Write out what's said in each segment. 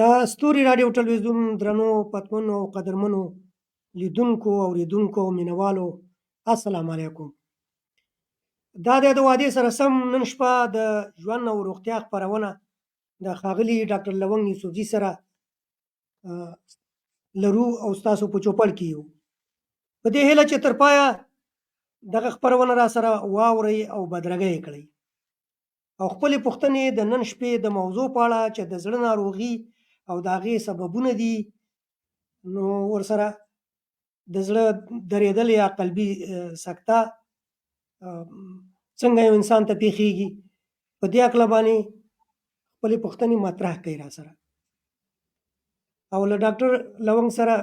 د ستوري راډیو ټلویزیون درنو پتمنو او قدرمنو لیدونکو اوریدونکو مینوالو السلام علیکم. دا د وادي سره سم نن شپه د ژوند او روغتیا خپرونه د ښاغلي ډاکټر لونګ یوسفزي سره لرو او ستاسو په چوپړ کې یو. په دې هیله چې تر پایه دغه خپرونه را سره واورئ او بدرګه یې کړئ او خپلې پوښتنې د نن شپې د موضوع په اړه چې د زړه ناروغي او د هغې سببونه دي نو ورسره د زړه درېدل یا قلبي سکته څنګه یو انسان ته پیښیږي په دې هکله باندې خپلې پوښتنې مطرح کړئ را سره او له ډاکټر لونګ سره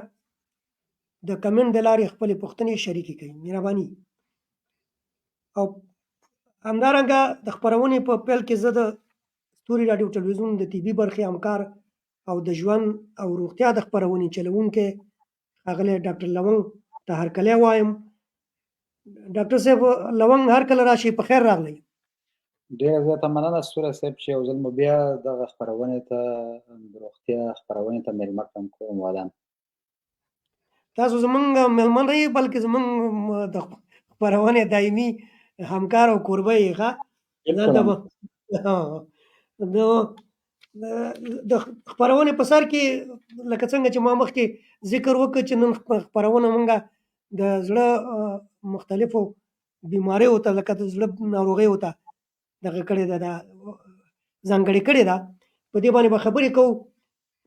د کمنټ د لارې خپلې پوښتنې شریکې کړئ مهرباني. او همدارنګه د خپرونې په پیل کې زه د ستوري راډیو ټلویزیون د طبي برخې همکار او د ژوند او روغتیا د خپرونې چلوونکی ښاغلی ډاکټر لونګ ته هرکلی وایم. ډاکټر صاحب لونګ هر کله راشي په خیر راغلی. ډېره زیاته مننه ستوری صاحب چې یو ځل مو بیا دغه خپرونې ته د روغتیا خپرونې ته مېلمه کړم. کوم ودان تاسو زمونږ مېلمه نه یې بلکې زمونږ د خپرونې دایمي همکار او کوربه یې ښه د خپرونې په سر کې لکه څنګه چې ما مخکې ذکر وکړ چې نن خپرونه مونږه د زړه مختلفو بیماریو ته لکه د زړه ناروغیو ته دغه کړې ده ځانګړې کړې ده په دې باندې به خبرې کوو.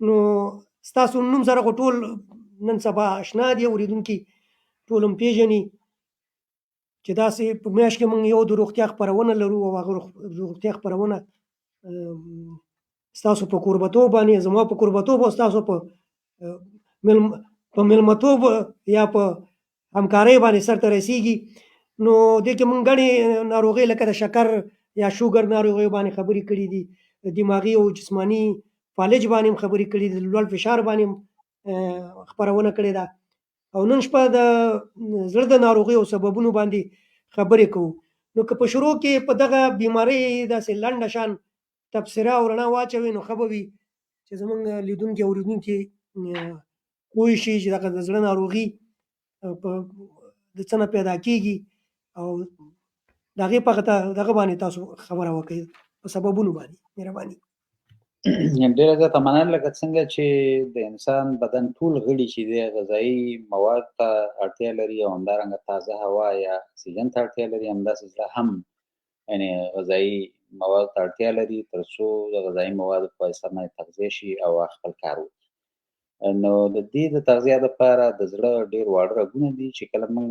نو ستاسو نوم سره خو ټول نن سبا اشنا دي اورېدونکي ټول هم پېژني چې داسې په میاشت کې مونږ یو د روغتیا خپرونه لرو او هغه روغتیا خپرونه ستاسو په کوربتوب باندې زما په کوربتوب او ستاسو په مېلمتوب یا په همکارۍ باندې سرته رسیږي. نو دې کې مونږ ګڼې ناروغۍ لکه د شکر یا شوګر ناروغۍ باندې خبرې کړي دي، دماغي او جسماني فالج باندې هم خبرې کړي دي، لوړ فشار باندې هم خپرونه کړې ده او نن شپه د زړه د ناروغۍ او سببونو باندې خبرې کوو. نو که په شروع کې په دغه بیمارۍ داسې لنډه شان تبصره او رڼا واچوي نو ښه به وي چې زموږ لیدونکي او اورېدونکي پوه شي چې دغه د زړه ناروغي د څه نه پیدا کېږي او د هغې په دغه باندې تاسو خبره وکړئ په سببونو باندې مهرباني. ډېره زیاته مننه. لکه څنګه چې د انسان بدن ټول غړي چې دی غذایي مواد ته اړتیا لري او همدارنګه تازه هوا یا اکسیجن ته اړتیا لري، همداسې زړه هم یعنې غذایي موادو ته اړتیا لري تر څو د غذایي موادو په واسطه باندې تغذیه شي او خپل کار وکړي. نو د دې د تغذیه دپاره د زړه ډېر واړه رګونه دي چې کله موږ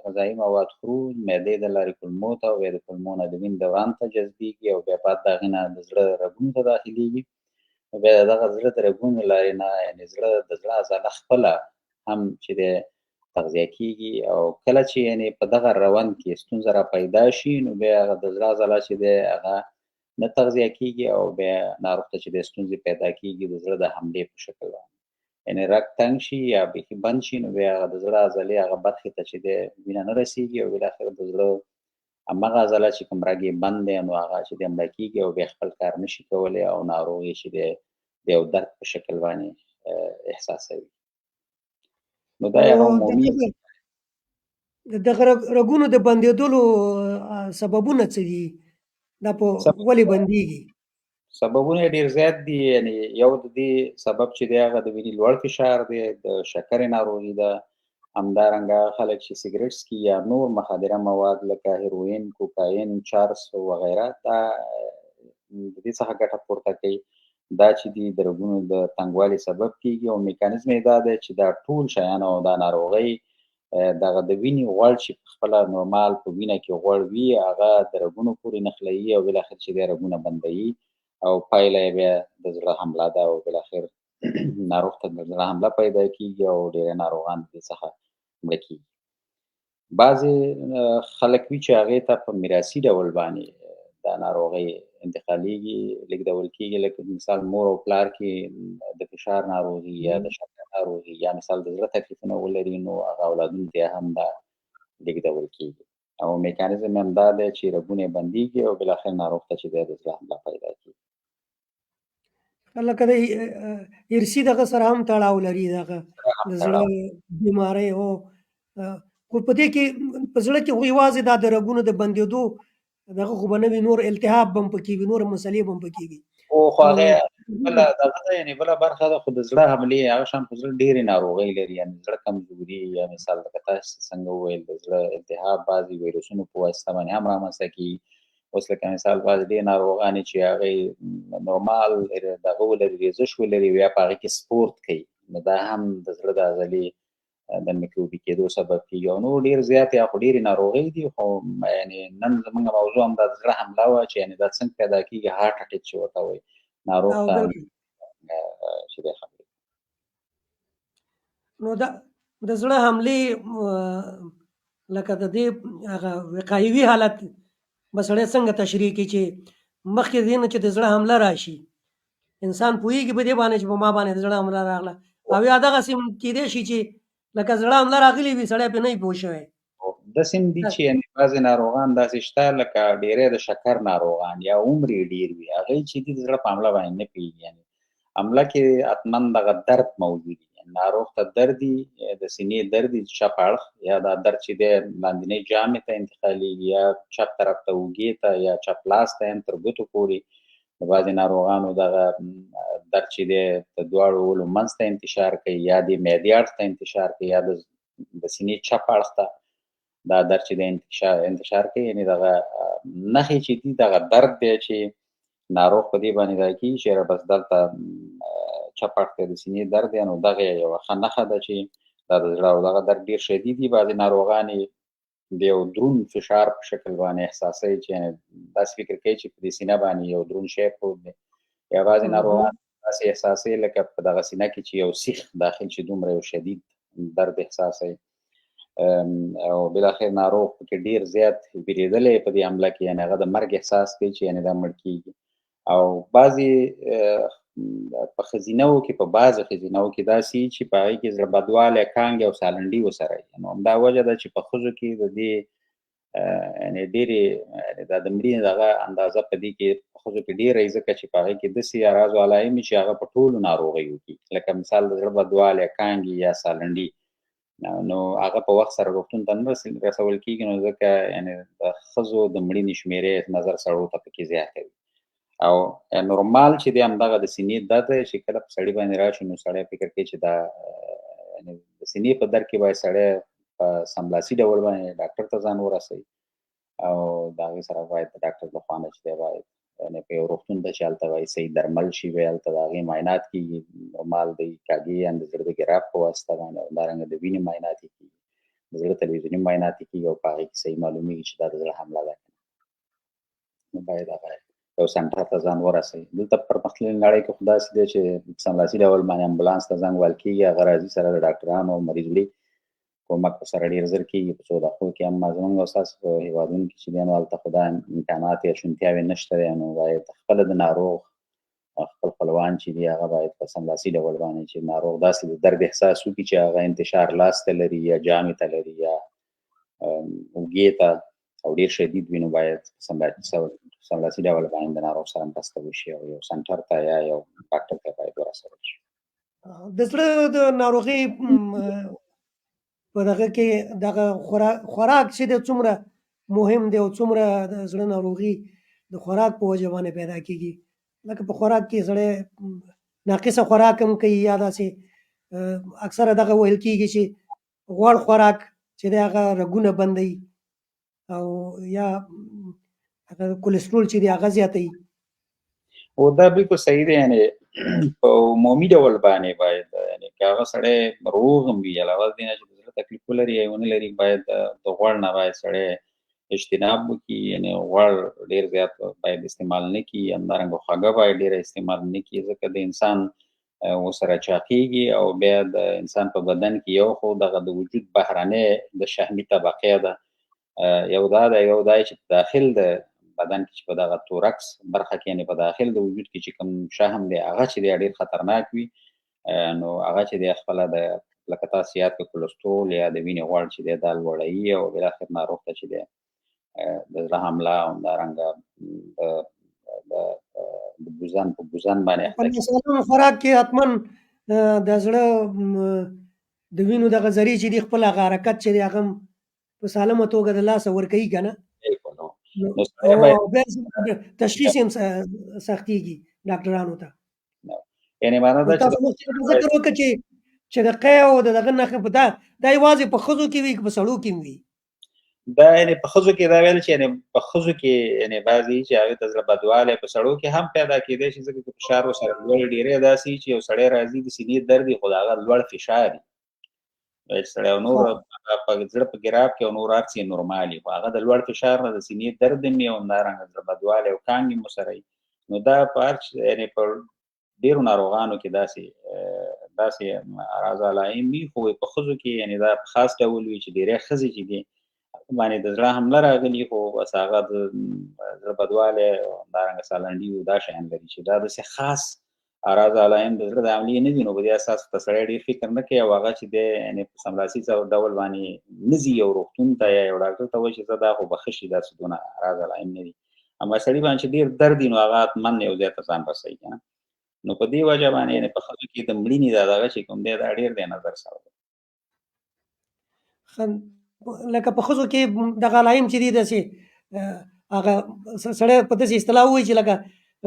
غذایي مواد خورو معدې د لارې کولمو ته او بیا د کولمو نه د وینې دوران ته جذبېږي او بیا بعد د هغې نه د زړه رګونو ته داخلېږي. بیا د دغه زړه د رګونو لارې نه یعنې د زړه عضله خپله هم چې دی تغذیه کېږي او کله چې یعنې په دغه روند کې ستونزه را پیدا شي نو بیا هغه د زړه عضله چې دی هغه نه تغذیه کېږي او بیا ناروغ ته چې دی ستونزې پیدا کېږي د زړه د حملې په شکل باندې یعنې رګ تنګ شي یا بیخي بند شي نو بیا هغه د زړه عضلې هغه برخې ته چې دی وینه نه رسېږي او بالاخره د زړه همغه عضله چې کوم رګ یې بند دی نو هغه چې دی مړه کېږي او بیا خپل کار نه شي کولی او ناروغ یې چې دی د یو درد په شکل باندې احساسوي. نو دا یو عمومي دغه رګونو د بندېدلو سببونه څه دي؟ دا په ولې بندېږي؟ سببونه یې ډېر زیات دي. یعنې یو د دې سبب چې دی هغه د وینې لوړ فشار دی، د شکرې ناروغي ده، همدارنګه خلک چې سګرټ څکي یا نور مخدره مواد لکه هیروین، کوکاین، چرس وغیره دا د دې څخه ګټه پورته کوي. دا چې دي د رګونو د تنګوالي سبب کېږي او میکانیزم یې دا دی چې دا ټول شیان او دا ناروغۍ دغه د وینې غوړ چې پخپله نورمال په وینه کې غوړ وي هغه د رګونو پورې نښلوي او بالاخره چې دی رګونه بندوي او پایله یې بیا د زړه حمله ده او بالاخره ناروغ ته د زړه حمله پیدا کېږي او ډېری ناروغان د دې څخه مړه کېږي. بعضې خلک وي چې هغې ته په میراثي ډول باندې دا ناروغۍ انتقالېږي، لیږدول کېږي، لکه مثال مور او پلار کې د فشار ناروغي یا د شکر ناروغي یا مثال د زړه تکلیفونه ولري نو هغه اولادونو ته هم دا لیږدول کېږي او میکانیزم هم دا دی چې رګونه یې بندېږي او بالاخره ناروغ ته چې دی د زړه حمله پیدا کېږي. لکه د ارثي دغه سره هم تړاو لري دغه هم د زړه تړاو. بیماری او خو په دې کې په زړه کې خو یوازې دا د رګونو د بندېدو دغه خو به نه وي، نور التهاب به هم پکې وي، نورې مسلې به هم پکې وي. خو نو هغه بله دغه ده، یعنې بله برخه ده، خو د زړه حملې هغه شان خو زړه ډېرې ناروغۍ لري، یعنې زړه کمزوري یا مثال لکه تاسو څنګه وویل د زړه التهاب بعضې ویروسونو په واسطه باندې هم رامنځته کېږي. اوس لکه مثال بعضې ډېرې ناروغانې چې هغې نورمال دغه ولري، ورزش ولري، بیا په هغې کې سپورت کوي، نو دا هم د زړه د عضلې د میکروبي کېدو سبب کېږي او نور ډېر زیاتې خو ډېرې ناروغۍ دي. خو یعنې نن زموږ موضوع هم دا د زړه حمله وه چې یعنې دا څنګه پیدا کېږي، هارټ اټیک چې ورته وایي، ناروغ او ته بالکل چې دی خبرې. نو دا د زړه حملې لکه د دې هغه وقایوي حالت به سړی څنګه تشریح کړي چې مخکې د دې نه چې د زړه حمله راشي انسان پوهېږي په دې باندې چې په ما باندې د زړه حمله راغله، او یا دغسې هم کېدای شي چې لکه زړه حمله راغلې وي سړی پرې نه وي پوه شوی. داسې هم دي چې یعنې بعضې ناروغان داسې شته لکه ډېری د شکر ناروغان یا عمر یې ډېر وي، هغوی چې دي د زړه په حمله باندې نه پوهېږي. یعنې حمله کې حتما دغه درد موجود وي، ناروغ ته درد وي، د سینې درد وي چپ اړخ، یا دا درد چې دی لاندنۍ جامې ته انتقالېږي یا چپ طرف ته اوږې ته یا چپ لاس ته هم تر ګوتو پورې. د بعضې ناروغانو دغه درد چې دی د دواړو ولو منځ ته انتشار کوي یا د معدې اړخ ته انتشار کوي یا د سینې چپ اړخ ته دا درد چې دی انتشار کوي. یعنې دغه نښې چې دي دغه درد دی چې ناروغ په دې باندې دا کېږي چې یاره بس دلته چپ اړخ ته د سینې درد دی، نو دغه یوه ښه نښه ده چې دا د زړه او دغه درد ډېر شدید دي. بعضې ناروغان یې د یو دروند فشار په شکل باندې احساسوي چې داسې فکر کوي چې په دې سینه باندې یو دروند شی پروت دی، یا بعضې ناروغان داسې احساسوي لکه په دغه سینه کې چې یو سیخ داخل چې دومره یو شدید درد احساسوي. او بالاخره ناروغ پکې ډېر زیات ویرېدلی په دې حمله کې، یعنې هغه د مرګ احساس کوي چې یعنې دا مړ کېږي. او بعضې په ښځینه‌وو کې په بعضو ښځینه‌وو کې داسې وي چې په هغې کې زړه بدوالی، کانګې او سالنډي ورسره وي. نو همدا وجه ده چې په ښځو کې د دې یعنې ډېرې دا د مړینې دغه اندازه په دې کې په ښځو کې ډېره وي، ځکه چې په هغې کې داسې اعراض او علایم وي چې هغه په ټولو ناروغیو کې لکه مثال د زړه بدوالی، کانګې یا سالنډي، نو هغه په وخت سره روغتون ته نه رسول کېږي، نو ځکه یعنې د ښځو د مړینې شمېرې نظر سړو ته پکې زیاته وي. او نورمال چې دی همدغه د سینې درد دی چې کله په سړي باندې راشي نو سړی فکر کوي چې دا یعنې د سینې په درد کې باید سړی په سملاسي ډول باندې ډاکټر ته ځان ورسوي او د هغې سره باید د ډاکټر له خوا نه چې دی باید یعنې په یو روغتون ته چې هلته باید صحیح درمل شي، بیا هلته د هغې معاینات کېږي، نورمال د EKG یا د زړه د ګراف په واسطه باندې او همدارنګه د وینې معاینات یې کېږي، د زړه تلویزیوني معاینات یې کېږي او په هغې کې صحیح معلومېږي چې دا د زړه حمله ده. نو باید هغه یو سنټر ته ځان ورسوي. دلته په پرمختللې نړۍ کې خو داسې دی چې په سملاسي ډول باندې امبولانس ته زنګ وهل کېږي، هغه راځي سره د ډاکټرانو او مریض وړي کومک ورسره ډېر ژر کېږي. په څو دقیقو کې هم زموږ او ستاسو په هېوادونو کې چې دی نو هلته خو دا امکانات یا شونتیاوې نشته دی، نو باید خپله د ناروغ خپل خپلوان چې دي هغه باید په سملاسي ډول باندې چې ناروغ داسې د درد احساس وکړي چې هغه انتشار لاس ته لري یا جامې ته لري یا اوږې ته او ډېر شدید وي، نو باید سملاسي ډول باندې د ناروغ سره مرسته وشي او یو سنټر ته یا یو ډاکټر ته باید ورسول شي. د زړه د ناروغۍ په دغه کې دغه خوراک چې دی څومره مهم دی او څومره د زړه ناروغي د خوراک په وجه باندې پیدا کېږي. لکه په خوراک کې سړی ناقصه خوراک هم کوي یا داسې اکثره دغه ویل کېږي چې غوړ خوراک چې دی هغه رګونه بندوي او یا هغه کولېسټرول چې دی هغه زیاتوي. او دا بالکل صحیح دی، یعنې په عمومي ډول باندې باید یعنې که هغه سړی روغ هم وي علاوه د دې نه چې د زړه تکلیف ولري یا ونه لري، باید د غوړ نه باید سړی اجتناب وکړي، یعنې غوړ ډېر زیات باید استعمال نه کړي، همدارنګه خوږه باید ډېره استعمال نه کړي، ځکه د انسان ورسره چاقېږي او بیا د انسان په بدن کې یو خو دغه د وجود بهرنۍ د شحمي طبقې ده، یو دا ده، یو دا چې په داخل د بدن کې چې په دغه تورکس برخه کې یعنې په داخل د وجود کې چې کوم شحم دی هغه چې دی ډېر خطرناک وي، نو هغه چې دی خپله د لکه تاسو یاد کړه کولېسټرول یا د وینې غوړ چې دی دا لوړوي او بالاخره ناروغ ته چې دی د زړه حمله او همدارنګه د د بوزان په بوزان باندې په اخته سالم خوراک کې حتما د زړه د وینو دغه ذرې چې دي خپل هغه حرکت چې دی هغه په سالمه توګه د لاسه ورکوي که نه کېږي. نو نو سړی باید بیا تشخیص یې هم سختېږي ډاکټرانو ته. یعنې معنا نو دا چې تاسو مخکې ذکر وکړ چې د قی او د دغه نښې په دا یوازې په ښځو کې وي که په سړو کې هم وي؟ دا یعنې په ښځو کې دا ویل چې یعنې په ښځو کې یعنې بعضې چې هغې ته زړه بدوالی په سړو کې هم پیدا کېدی شي، ځکه چې فشار ورسره لوړ ډېری داسې وي چې یو سړی راځي د سینې درد وي خو د هغه لوړ فشار وي، چې سړی او نور په زړه په ګراب کې او نور هر څه یې نورمال وي، خو هغه د لوړ فشار نه د سینې درد هم وي او همدارنګه زړه بدوالی او کانګې هم ورسره وي. نو دا په هر یعنې په ډېرو ناروغانو کې داسې اعراض علایم وي، خو په ښځو کې یعنې دا په خاص ډول وي چې ډېری ښځې چې دي باندې د زړه حمله راغلي، خو بس هغه د زړه بدوالی او همدارنګه سالنډي او دا شیان لري چې دا داسې خاص اعراض علایم د زړه د حملې نه دي. نو په دې اساس ته سړی ډېر فکر نه کوي او هغه چې دی یعنې په سملاسي ډول باندې نه ځي یو روغتون ته یا یو ډاکټر ته وایي چې زه دا خو به ښه شي، داسې دونه اعراض علایم نه دي. اما سړي باندې چې ډېر درد وي نو هغه حتما یو ځای ته ځان رسوي که نه. نو په دې وجه باندې یعنې په ښځو کې د مړینې دا دغه چې کوم دی دا ډېر دی نظر سره دی. لکه په ښځو کې دغه علایم چې دي داسې هغه سړی په داسې اصطلاح ووایي چې لکه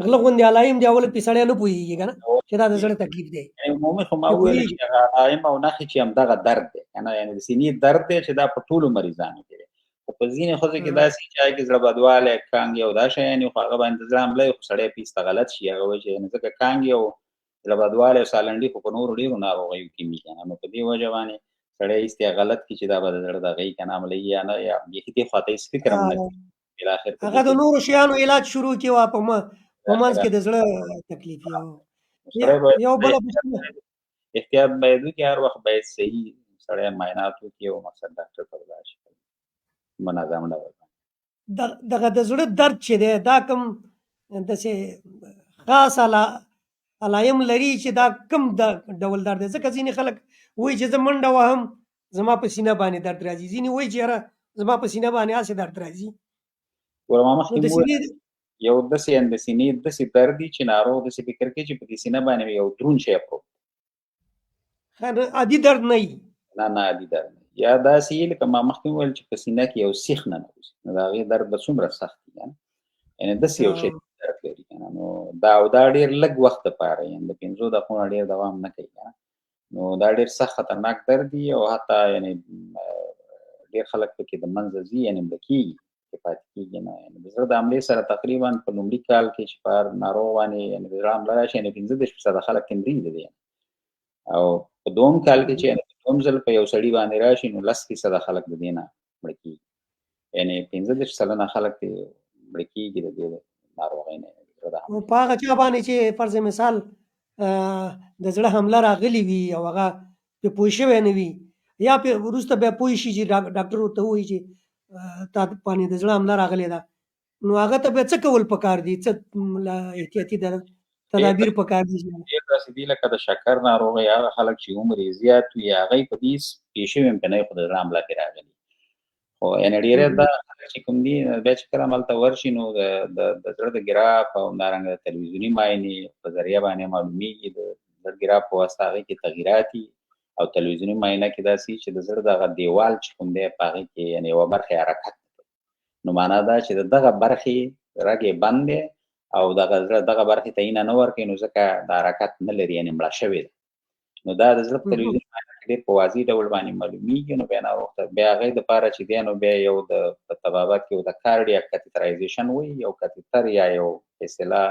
غله غوندې علایم دي، اول پرې سړی نه پوهېږي که نه چې دا د زړه تکلیف دی. عمومي خو ما وویل چې هغه علایم او نښې چې همدغه درد دی که نه، یعنې د سینې درد دی چې دا په ټولو مریضانو کې دی، خو په ځینې ښځو کې داسې چې هغې کې زړه بدوالی کانګې او دا شیان وي، خو هغه باندې د زړه حمله وي خو سړی په ایسته غلط شي، هغه وایي چې یعنې ځکه کانګې او زړه بدوالی او سالنډي خو په نورو ډېرو ناروغیو کې وي که نه. نو په دې وجه باندې سړی ایستی غلط کړي چې دا به د زړه دغه یي که نه عمله یا نه، یا بیخي دې خوا ته هېڅ فکر هم نه کوي، بالاخر هغه د نورو شیانو علاج شروع کړي او په منځ کې د زړه تکلیف یو بله پوښتنه احتیاط باید وکړي، هر وخت باید صحیح سړی معاینات وکړي او مقصد ډاکټر ته ولاړ شي منظم ډول. دغه د زړه درد چې دی دا کوم داسې خاص علایم لري چې دا کوم ډول درد دی؟ ځکه ځینې خلک وایي چې زه منډه وهم زما په سینه باندې درد راځي، ځینې وایي چې یاره زما په سینه باندې هسې درد راځي. ګوره ما مخکې یو داسې د سینې داسې درد دی چې ناروغ داسې فکر کوي چې په دې سینه باندې یو دروند شی پروت، عادي درد نه وي. نه عادي درد نه، یا داسې یي لکه ما مخکې وویل چې په سینه کې یو سیخ ننوځي، نو د هغې درد به څومره سخت وي که نه، یعنې داسې یو شی درد لري که نه. نو دا ډېر لږ وخت دپاره یعنې د 5 دقیقو نه ډېر دوام نه کوي که نه. نو دا ډېر سخت خطرناک درد دی او حتی یعنې ډېر خلک پکې د منځه ځي یعنې مړه کېږي، پکې پاتې کېږي نه. یعنې د زړه د حملې سره تقریبا په لومړي کال کې چې په هر ناروغ باندې یعنې د زړه حمله راشي یعنې 15% خلک کې مري دي، او په دوم کال کې چې دوم ځل په یو سړي باندې راشي نو 10% خلک د دې نه مړه کېږي، یعنې 15 سلنه خلک مړه کېږي د دې ناروغۍ نه. په هغه چا باندې چې فرض مثال د زړه حمله راغلي وي او هغه پرې پوه شوی نه وي یا وروسته بیا پوه شي چې ډاکټر ورته ووایي چې تا باندې د زړه حمله راغلې ده، نو هغه ته بیا څه کول پکار دي؟ څه احتیاطي تدابیر پکار دي؟ ډېر داسې دي لکه د شکر ناروغۍ هغه خلک چې عمر یې زیات وي هغوی په دې پوه شوي هم که نه وي خو د زړه حمله پرې راغلي، خو یعنې ډېری دا خلک چې کوم دي بیا چې کله هلته ورشي نو د زړه د ګراف او همدارنګه د تلویزیوني معاینې په ذریعه باندې معلومیږي، د زړه ګراف په واسطه هغې کې تغییرات وي او تلویزیوني معاینه کې داسې چې د زړه دغه دیوال چې کوم دی په هغې کې یعنې یوه برخه یې حرکت کوي، نو معنا دا چې د دغه برخې رګ یې بند دی او دغه برخې ته یې نه ورکوي نو ځکه د حرکت نه لري یعنې مړه شوې ده. نو دا د زړه په تلویزیوني معاینه کې ډېر په واضح ډول باندې معلومیږي. نو بیا ناروغ ته بیا هغې دپاره چې دی نو بیا یو د طبابت کې یو د کارډیاک کاتیترایزیشن وایي، یو کاتیتر یا یو اصطلاح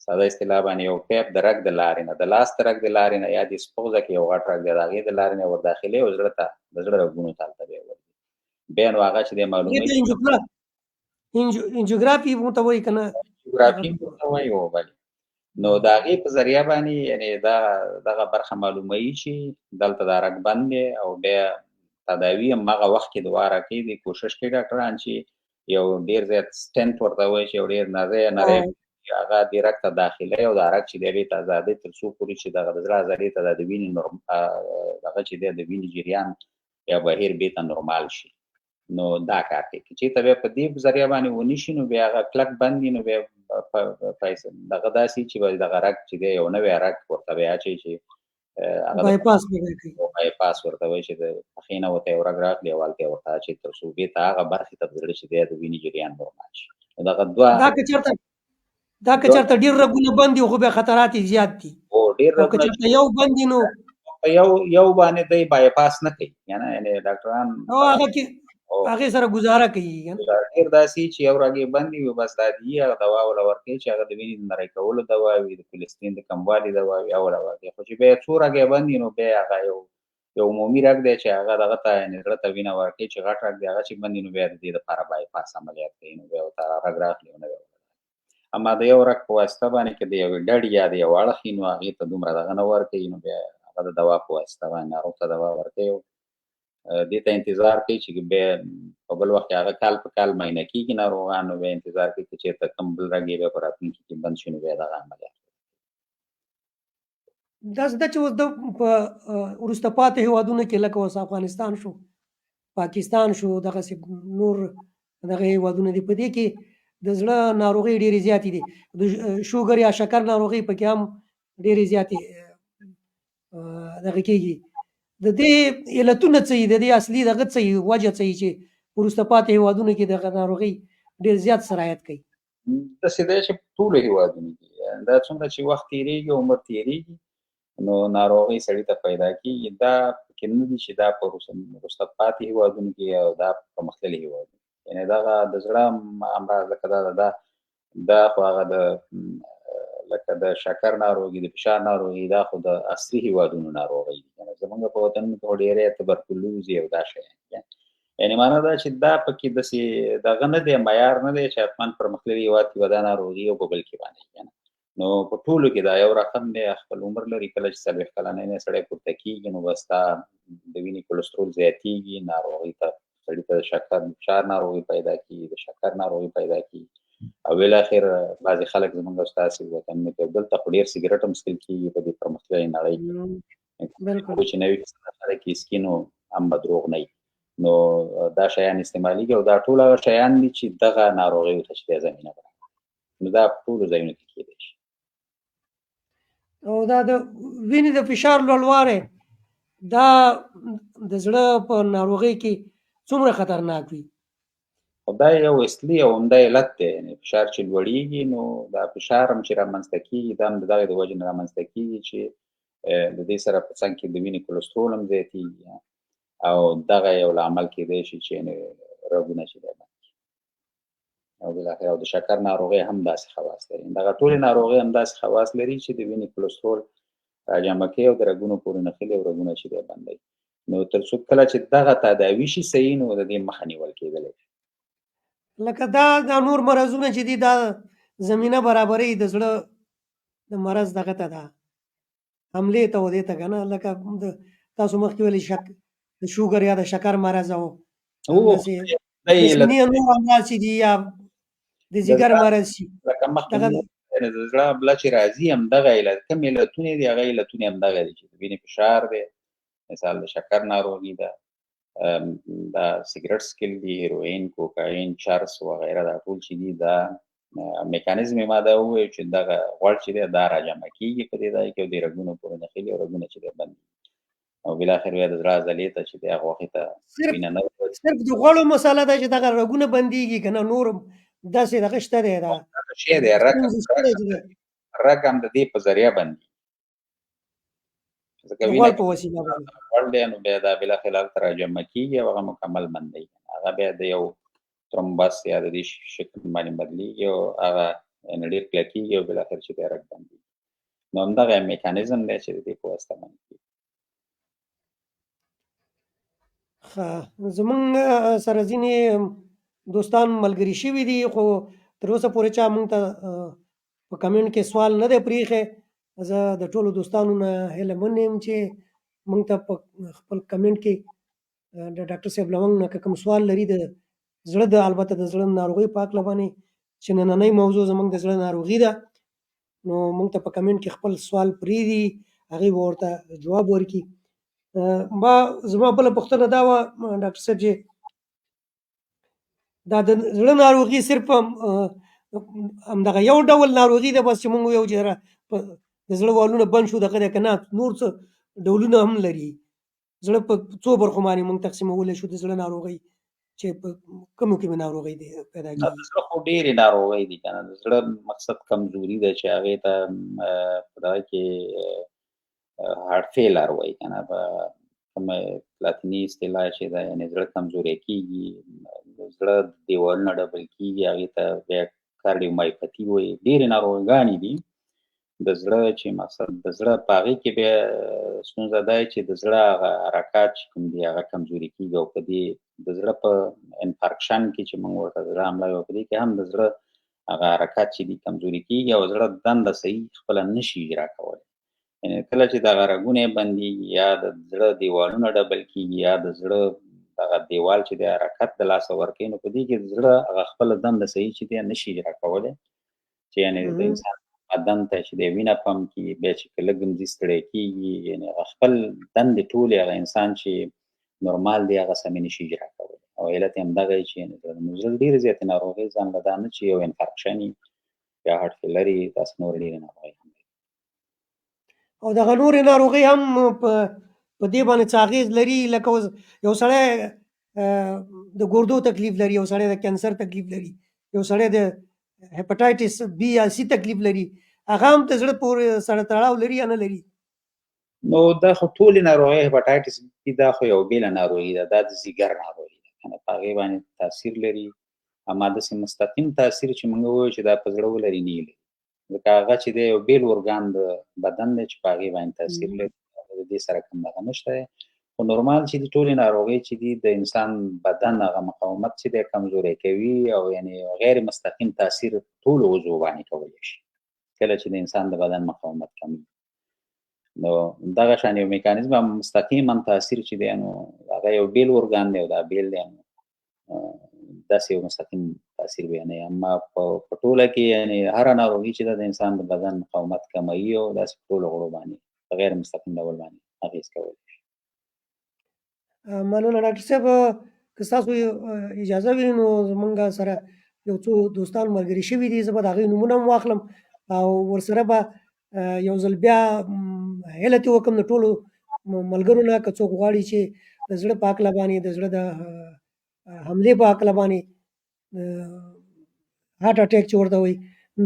ساده اصطلاح باندې یو پیپ د رګ د لارې نه د لاس د رګ د لارې نه یا د سپوزه کې یو غټ رګ دی د هغې د لارې نه ور داخلوي او زړه ته د زړه رګونو ته هلته بیا ورځي، بیا نو هغه چې دی معلوموي انجیوګرافي ورته وایي که نه؟ انجیوګرافي ورته وایي بلې. نو د هغې په ذریعه باندې یعنې دغه برخه معلوموي چې دلته دا رګ بند دی او بیا تداوي هم هغه وخت کې دواره کوي، د کوشش کوي ډاکټران چې یو ډېر زیات سټنټ ورته وایي چې یو ډېر نری هغه دې رګ ته داخلوي او دا رګ چې دی هغې ته ازادۍ تر څو پورې چې دغه د زړه عضلې ته د وینې دغه چې دی د وینې جریان یا بهیر بېرته نورمال شي. نو دا کار کوي که چېرته بیا په دې ذریعه باندې ونه شي نو بیا هغه کلک بند وي نو بیا دغه داسې چې به دغه رګ چې دی یو نوی رګ ورته بیا اچوي چې هغه د بایپاس به کوي. بایپاس ورته وایي چې د پښې نه ورته یو رګ راغلی او هلته یې ورته اچوي تر څو بېرته هغه برخې ته زړه چې دی د وینې جریان نورمال شي. نو دغه دا که چېرته ډېر رګونه بند دي خو بیا خطرات یې زیات دي ډېر او که چېرته یو بند دي نو یو باندې دی بایپاس نه کوي یعنې ډاکټران هغې سره ګزاره کوي. ډېر داسې چې یو رګ یې بند وي بس دا دي هغه دوا ورله ورکوي چې هغه د وینې د نری کولو دوا وي د کولېسترین د کموالي دوا وي هغه ورله ورکوي. خو چې بیا څو رګ یې بند وي نو بیا هغه یو عمومي رګ دی چې هغه دغه ته یعنې زړه ته وینه ورکوي چې غټ رګ دی هغه چې بند وي نو بیا د دې دپاره بایپاس عملیات کوي نو بیا ورته رګ راخلي او نوی اما د یو رګ په واسطه باندې که د یوې ډډ یا د یو اړخ وي نو هغې ته دومره دغه نه ورکوي نو بیا هغه د دوا په واسطه باندې ناروغ ته دوا ورکوي دې ته انتظار کوي چې بیا په بل وخت کې هغه کال په کال معاینه کېږي ناروغان نو بیا انتظار کوي چې چېرته کوم بل رګ یې بیا په راتلونکي کې بند شي نو بیا دغه عملیات داسې ده چې اوس د په وروسته پاتې هېوادونو کې لکه اوس افغانستان شو پاکستان شو دغسې نور دغه هېوادونه دي په دې کې د زړه ناروغۍ ډېرې زیاتې دي د شوګر یا شکر ناروغۍ پکې هم ډېرې زیاتې دغه کېږي. د دې علتونه څه دي د دې اصلي دغه څه وجه څه چې وروسته پاتې هېوادونو کې دغه ناروغۍ ډېر زیات سرایت کوي. داسې دی چې په ټولو هېوادونو کې دا څومره چې وخت تېرېږي عمر تېرېږي نو ناروغۍ سړي ته پیدا کېږي. دا پکې نه دي چې دا په وروسته پاتې هېوادونو کې او دا پرمختللي هېوادونو یعنې دغه د زړه امراض لکه دا خو هغه لکه د شکر ناروغي د فشار ناروغي دا خو د عصري هېوادونو ناروغۍ دي زموږ په وطنونو کې خو ډېری تبرکلوز او دا شیان یعنې معنا دا چې دا پکې داسې دغه نه دی معیار نه دی چې حتما پرمختللي هېواد کې به دا ناروغي او په بل کې باندې نو په ټولو کې دا یو رقم دی خپل عمر لري کله چې 40 کلنی نه سړی پورته کېږي نو بس دا د وینې کلسترول زیاتېږي ناروغۍ ته سړي ته د شکر فشار ناروغي پیدا کېږي د شکر ناروغي پیدا کېږي او بالاخر بعضې خلک زموږ ستاسې وطنونو کې دلته خو ډېر سګرټ هم څښل کېږي په دې پرمختللې نړۍ کې چې نوي خلک یې څښي نو هم به دروغ نه وي نو دا شیان استعمالېږي او دا ټول هغه شیان دي چې دغه ناروغیو ته چې دی زمینه برابروي نو دا په ټولو ځایونو کې کېدی شي. او دا د وینې د فشار لوړوالی دا د زړه په ناروغۍ کې څومره خطرناک وي؟ دا یو اصلي او عمده علت دی یعنې فشار چې لوړېږي نو دا فشار هم چې رامنځته کېږي دا هم د دغې د وجې نه رامنځته کېږي چې د دې سره په څنګ کې د وینې کلسترول هم زیاتېږي او دغه یو لامل کېدی شي چې رګونه چې دی بند کړي او بالاخره او د شکر ناروغۍ هم داسې خواص لري دغه ټولې ناروغۍ هم داسې خواص لري چې د وینې کلسترول راجمع کوي او د رګونو پورې نښلي او رګونه چې دی بندوي نو تر څو کله چې دغه تداوي شي صحیح نو د دې مخه نیول کېدلی لکه دا نور مرضونه چې دي دا زمینه برابرۍ د زړه د مرض دغه ته ده حملې ته و دې ته که نه لکه تاسو مخکې ویلي د شوګر یا د شکر مرض او جسمي نور امراض چې دي یا د ځیګر مرض شي لکه مخکې د زړه حمله چې راځي همدغه علت کوم علتونه دي هغه علتونه همدغه دي چې د وینې فشار دی مثال د شکر ناروغي ده دا سګرټ څښل دي هیروین کوکاین چرس وغیره دا ټول چې دي دا میکانیزم یې ما دا وویل چې دغه غوړ چې دی دا راجمع کېږي په دې ځای کې او د رګونو پورې نښلي او رګونه چې دی بند او بالاخر بیا د زړه عضلې ته چې دی هغه وخت ته وینه نه صرف د غوړو مسله ده چې دغه رګونه بندېږي که نه نور داسې دغه شته دی دا شی دی رګ هم د دې په ذریعه بندېږي غوړ په وسیله غوړ دی نو بیا دا بالاخره هلته راجمع کېږي او هغه مکمل بندوي هغه بیا د یو ترومبس یا د دې شکل باندې بدلېږي او هغه ډېر کلکېږي او بالاخر چې دی رګ بندېږي نو همدغه میکانیزم دی چې د دې په واسطه باندې کېږي. زمونږ سره ځینې دوستان ملګري شوي دي خو تر اوسه پورې چا مونږ ته په کمنټ کې سوال نه دی پرېښی زه د ټولو دوستانو نه هیله من یم چې مونږ ته په خپل کمنټ کې د ډاکټر صاحب له موږ نه که کوم سوال لري د زړه د البته د زړه ناروغۍ په هکله باندې چې نننۍ موضوع زموږ د زړه ناروغي ده نو مونږ ته په کمنټ کې خپل سوال پرېږدي هغې به ورته جواب ورکړي. زما بله پوښتنه دا وه ډاکټر صاحب چې دا د زړه ناروغي صرف همدغه یو ډول ناروغي ده بس چې مونږ ویو چې په د زړه والونه بند شو دغه دی که نه نور څه ډولونه هم لري زړه په څو برخو باندې مونږ تقسیمولی شو د زړه ناروغۍ چې په کومو کې ناروغۍ دی پیدا د کېږي. زړه خو ډېرې ناروغۍ دي که نه، د زړه مقصد کمزوري ده چې هغې ته په دغه کې هارټ فیلر وایي که نه، په کومه لاتیني اصطلاح چې ده، یعنې زړه کمزوری کېږي، د زړه دیوالونه ډبل کېږي، هغې ته بیا کارډیومایوپتي وایي. ډېرې ناروغیګانې دي د زړه چې مقصد د زړه په هغې کې بیا ستونزه دا چې د زړه هغه حرکات چې کوم دي هغه کمزوري کېږي او په دې د زړه په انفارکشن کې چې موږ ورته د زړه حمله وایو په دې کې هم د زړه هغه حرکات چې دي کمزوري کېږي او زړه دنده صحیح خپله نشي اجرا کولی. یعنې کله چې دغه رګونه یې بندېږي یا د زړه دیوالونه ډبل کېږي یا د زړه دغه دیوال چې دی حرکت د لاسه ورکوي، نو په دې کې د زړه هغه خپله دنده صحیح چې دی نشي اجرا کولی، چې یعنې د انسان بدن ته چې دی وینه پمپ کړي، بیا چې که لږ هم ځي ستړی کېږي، یعنې هغه خپل دندې ټولې هغه انسان چې نورمال دی هغه سمې نشي اجرا کولی او علت یې همدغه وي چې زړه ډېرې زیاتې ناروغۍ ځان له دا نه چې یو انفارکشن وي یا هارټ فیلر وي، داسې نورې ډېرې ناروغۍ هم دي. او دغه نورې ناروغۍ هم په دې باندې څه اغېز لري لکه اوس یو سړی د ګردو تکلیف لري، یو سړی د کینسر تکلیف لري، یو سړی د هیپاټایټس بي یا سی تکلیف لري، هغه هم د زړه پورې سره تړاو لري یا نه لري؟ نو دا خو ټولې ناروغۍ هیپاټایټس بي دا خو یو بېله ناروغي ده، دا د ځیګر ناروغي ده که نه، په هغې باندې تاثیر لري، اما داسې مستقیم تاثیر چې موږ ووایو چې دا په زړه ولري نه یې لري، ځکه هغه چې دی یو بېل ارګان د بدن دی چې په هغې باندې تاثیر لري، د دې سره کوم دغه نشته دی. خو نورمال چې دي ټولې ناروغۍ چې دي د انسان بدن هغه مقاومت چې دی کمزوری کوي او یعنې غیر مستقیم تاثیر ټولو عضو باندې کولی شي کله چې د انسان د بدن مقاومت کموي. نو دغه شان یو میکانیزم هم مستقیما تاثیر چې دی نو هغه یو بیل ارګان دی او دا بیل دی نو داسې یو مستقیم تاثیر بیانوي، اما په ټوله کې یعنې هره ناروغي چې ده د انسان د بدن مقاومت کموي او داسې په ټولو غړو باندې په غیر مستقیم ډول باندې اغېز کولی شي. مننه ډاکټر صاحب، که ستاسو اجازه وي نو زمونږ سره یو څو دوستان ملګري شوي دي، زه به د هغوی نومونه هم واخلم او ورسره به یو ځل بیا هیله ترې وکړم د ټولو ملګرو نه که څوک غواړي چې د زړه په هکله باندې د زړه د حملې په هکله باندې هارټ اټیک چې ورته وایي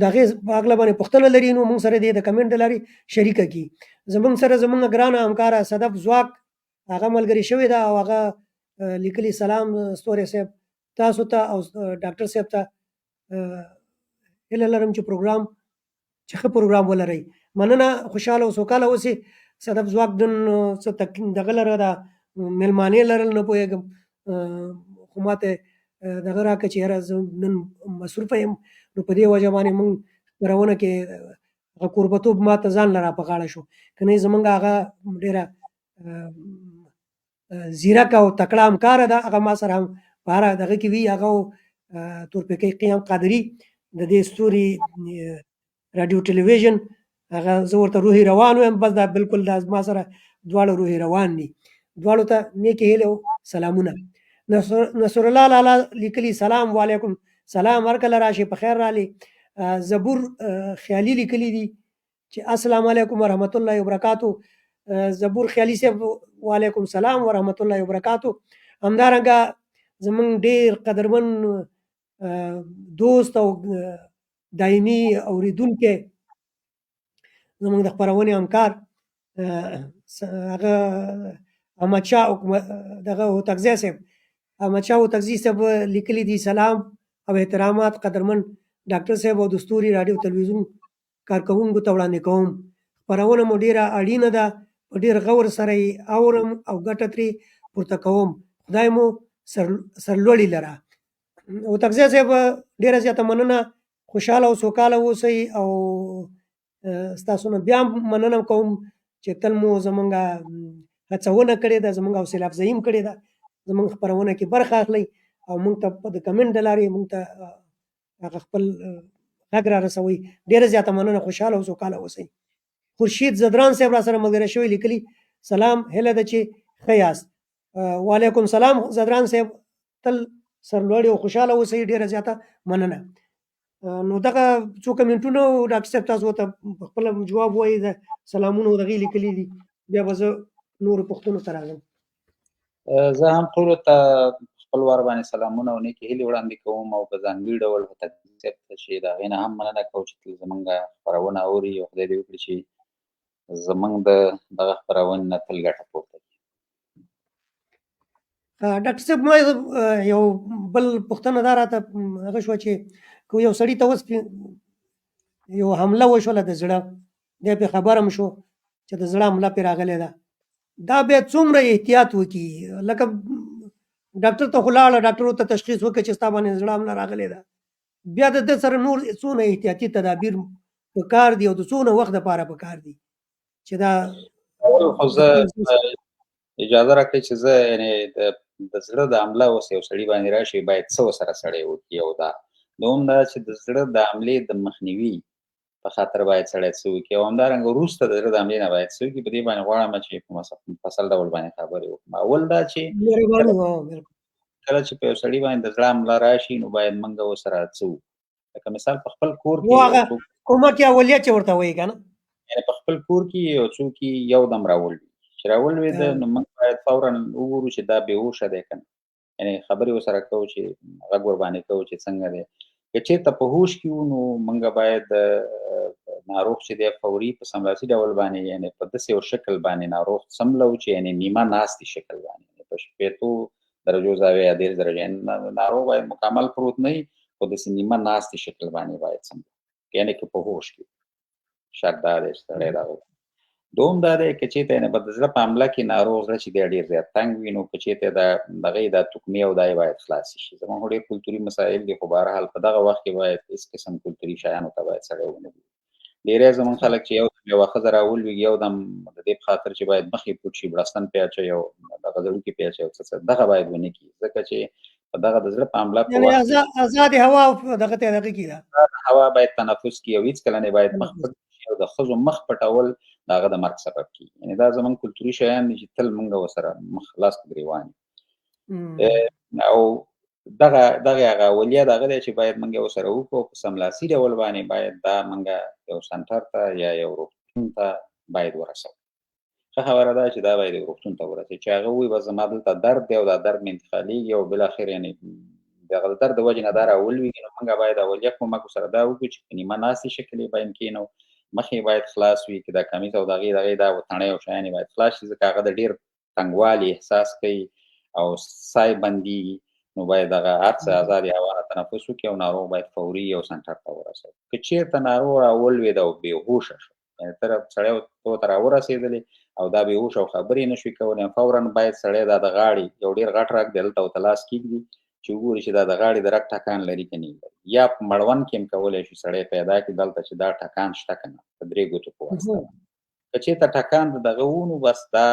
د هغې په هکله باندې پوښتنه لري نو موږ سره دې د کمنټ د لارې شریکه کړي. زموږ سره زموږ ګرانه همکاره صدف ځواک هغه ملګري شوې ده او هغه لیکلي سلام ستوري صاحب تاسو ته او ډاکټر صاحب ته هیله لرم چې پروګرام چې ښه پروګرام ولرئ. مننه، خوشحاله او سوکاله اوسئ. صدف ځواک نن څه دغه لره ده میلمانې لرل نه پوهېږم خو ماته دغه راکړه چې یاره زه نن مصروفه یم نو په دې وجه باندې موږ خپرونه کې هغه کوربتوب ماته ځان له را په غاړه شو، که نه زمونږ هغه ډېره زیرکه او تکړه همکاره ده، هغه ما سره هم په هره دغه کې وي، هغه تورپیکۍ قیام قادري د دې ستوري راډیو ټلویزیون هغه زه ورته روحي روان وایم، بس دا بالکل دا ما سره دواړه روحي روان دي. دواړو ته نیکې هیلې او سلامونه. نصر الله لالا لیکلي سلام وعلیکم سلام، هر کله راشي په خیر رالی. زبور خیالي لیکلي دي چې السلام علیکم ورحمت الله وبرکاتو. زبور خیالي صاحب وعلیکم سلام ورحمت الله وبرکاتو. همدارنګه زمونږ ډېر قدرمن دوست او دایمي اوریدونکی زمونږ د خپرونې همکار هغه احمدشاه دغه هوتکزی صاحب، احمدشاه هوتکزي صاحب لیکلي دي سلام او احترامات قدرمن ډاکټر صاحب او د ستوري راډیو تلویزیون کارکوونکو ته وړاندې کوم. خپرونه مو ډېره اړینه ده، په ډېر غور سره یې اورم او ګټه ترې پورته کوم. خدای مو سرلوړي لره. هوتکزی صاحب ډېره زیاته مننه، خوشحاله او سوکاله اوسئ او ستاسو نه بیا مننه کوم چې تل مو زمونږ هڅونه کړې ده، زمونږ حوصله افزایي هم کړې ده، زمونږ خپرونه کې برخه اخلئ او موږ ته د کمنټ د لارې موږ ته هغه خپل غږ را رسوئ. ډېره زیاته مننه، خوشحاله او سوکاله اوسئ. خورشید زدران صاحب را سره ملګری شوی لیکلي سلام، هیله ده چې ښه یاست. وعلیکم سلام زدران صاحب، تل سرلوړي او خوشحاله اوسئ. ډېره زیاته مننه. نو دغه څو کمنټونه ډاکټر صاحب تاسو ته په خپله جواب ووایي، د سلامونه دغې لیکلي دي، بیا به زه نورو پوښتنو ته راځم. زه هم ټولو ته خپل وار باندې سلامونه او نیکې هیلې وړاندې کوم او په ځانګړي ډول تقدیر صاحب ته چې د هغې نه هم مننه کوم چې تل زموږ خپرونه اوري او خدای دې وکړي چې زموږ د دغه خپرونې نه تل ګټه پورته کړي. ډاکټر صاحب ما یو بل پوښتنه دا راته هغه شوه چې که یو سړي ته اوس یو حمله وشوله د زړه، دی پرې خبر هم شو چې د زړه حمله پرې راغلې ده، دا بیا څومره احتیاط وکړي؟ لکه ډاکټر ته خو لاړه، ډاکټر ورته تشخیص وکړ چې ستا باندې زړه حمله راغلې ده، بیا د ده سره نور څونه احتیاطي تدابیر پکار دي او د څونه وخت دپاره پکار دي چې دا خو زه اجازه راکړئ چې زه یعنې د زړه د حمله اوس یو سړي باندې راشي باید څه ورسره سړی وکړي. یو دا دوم دا چې د زړه د حملې د مخنیوي په خاطر باید سړی څه وکړي او همدارنګه وروسته د زړه د حملې نه باید څه وکړي. په دې باندې غواړم چې په مفصل ډول باندې خبرې وکړم. اول دا چې کله چې په یو سړي باندې د زړه حمله راشي نو باید موږ ورسره څه وکړو. لکه مثال په خپل کور کې کومک اولیه چې ورته وایي که نه، یعنې په خپل کور کې یو څوک یو دم راولوي، چې راولوېده نو موږ باید فورا وګورو چې دا بېهوشه دی که نه، یعنې خبرې ورسره کوو چې غږ ورباندې کوو چې څنګه دی. که چېرته په هوش کې وو نو موږ باید ناروغ چې دی فوري په سملاسي ډول باندې یعنې په داسې یو شکل باندې ناروغ سملو چې یعنې نیمه ناستې شکل باندې په 80 درجو زاویه یا 10 درجې ناروغ باید مکمل پروت نه وي خو داسې نیمه ناستې شکل باندې باید سملو، یعنې که په هوش کې شرط دا دی چې سړی راغلی. دوم دا دی که چېرته یعنې په د زړه په حمله کې ناروغ زړه چې دی ډېر زیات تنګ وي نو که چېرته د هغې دا تکمې او دا یې باید خلاصې شي. زموږ خو ډېر کلتوري مسایل دي خو بهرحال په دغه وخت کې باید هېڅ قسم کلتوري شیانو ته باید سړی ونه ګوري. ډېری زموږ خلک چې یو دم یوه ښځه راولوېږي یو دم د دې په خاطر چې باید مخ یې پټ شي بړستن پرې اچوي او دغه زړوکي پرې اچوي او څه دغه باید ونه کړي، ځکه چې په دغه د زړه په حمله په وخت کې ازادې هوا دغه ته دغه کړي ده، هوا باید تنفس کړي او هېڅکله نه باید مخ پټ شي او د ښځو مخ پټول د هغه د مرګ سبب کېږي. یعنې دا زموږ کلتوري شیان دي چې تل موږ ورسره مخ لاس په ګرېوان او دغه هغه اولیه د هغه دی چې باید موږ ورسره وکړو په سملاسي ډول باندې باید دا موږ یو سنټر ته یا یو روغتون ته باید ورسوو. ښه خبره ده چې دا باید یو روغتون ته ورسوي چې هغه ووایي بس زما دلته درد دی او دا درد مې انتقالېږي او بالاخره یعنې د هغه د درد د وجې نه دا راولوېږي نو موږ باید اولیه کومک ورسره دا وکړو چې په نیمه ناستې شکل یې باید کښېنو، مخ یې باید خلاص وي، که دا کمیز او د هغې دا تڼۍ او شیان یې باید خلاص شي ځکه هغه د ډېر تنګوالي احساس کوي او ساه یې بندېږي نو باید هغه هر څه ازادې هوا نه تنفس وکړي او ناروغ باید فوري یو سنټر ته ورسوي. که چېرته ناروغ راولوېد او بېهوشه شو یعنې ته سړی ته راورسېدلې او دا بېهوشه او خبرې نه شوي کولی فورا باید سړی دا د غاړې یو ډېر غټ رګ دی هلته ورته لاس کېږدي چې وګوري چې دا د غاړې د رګ ټکان لري که نه لري، یا په مړوند کې هم کولی شي سړی پیدا کړي دلته چې دا ټکان شته که نه په 3 ګوتو په واسطه. که چېرته ټکان د دغه و نو بس دا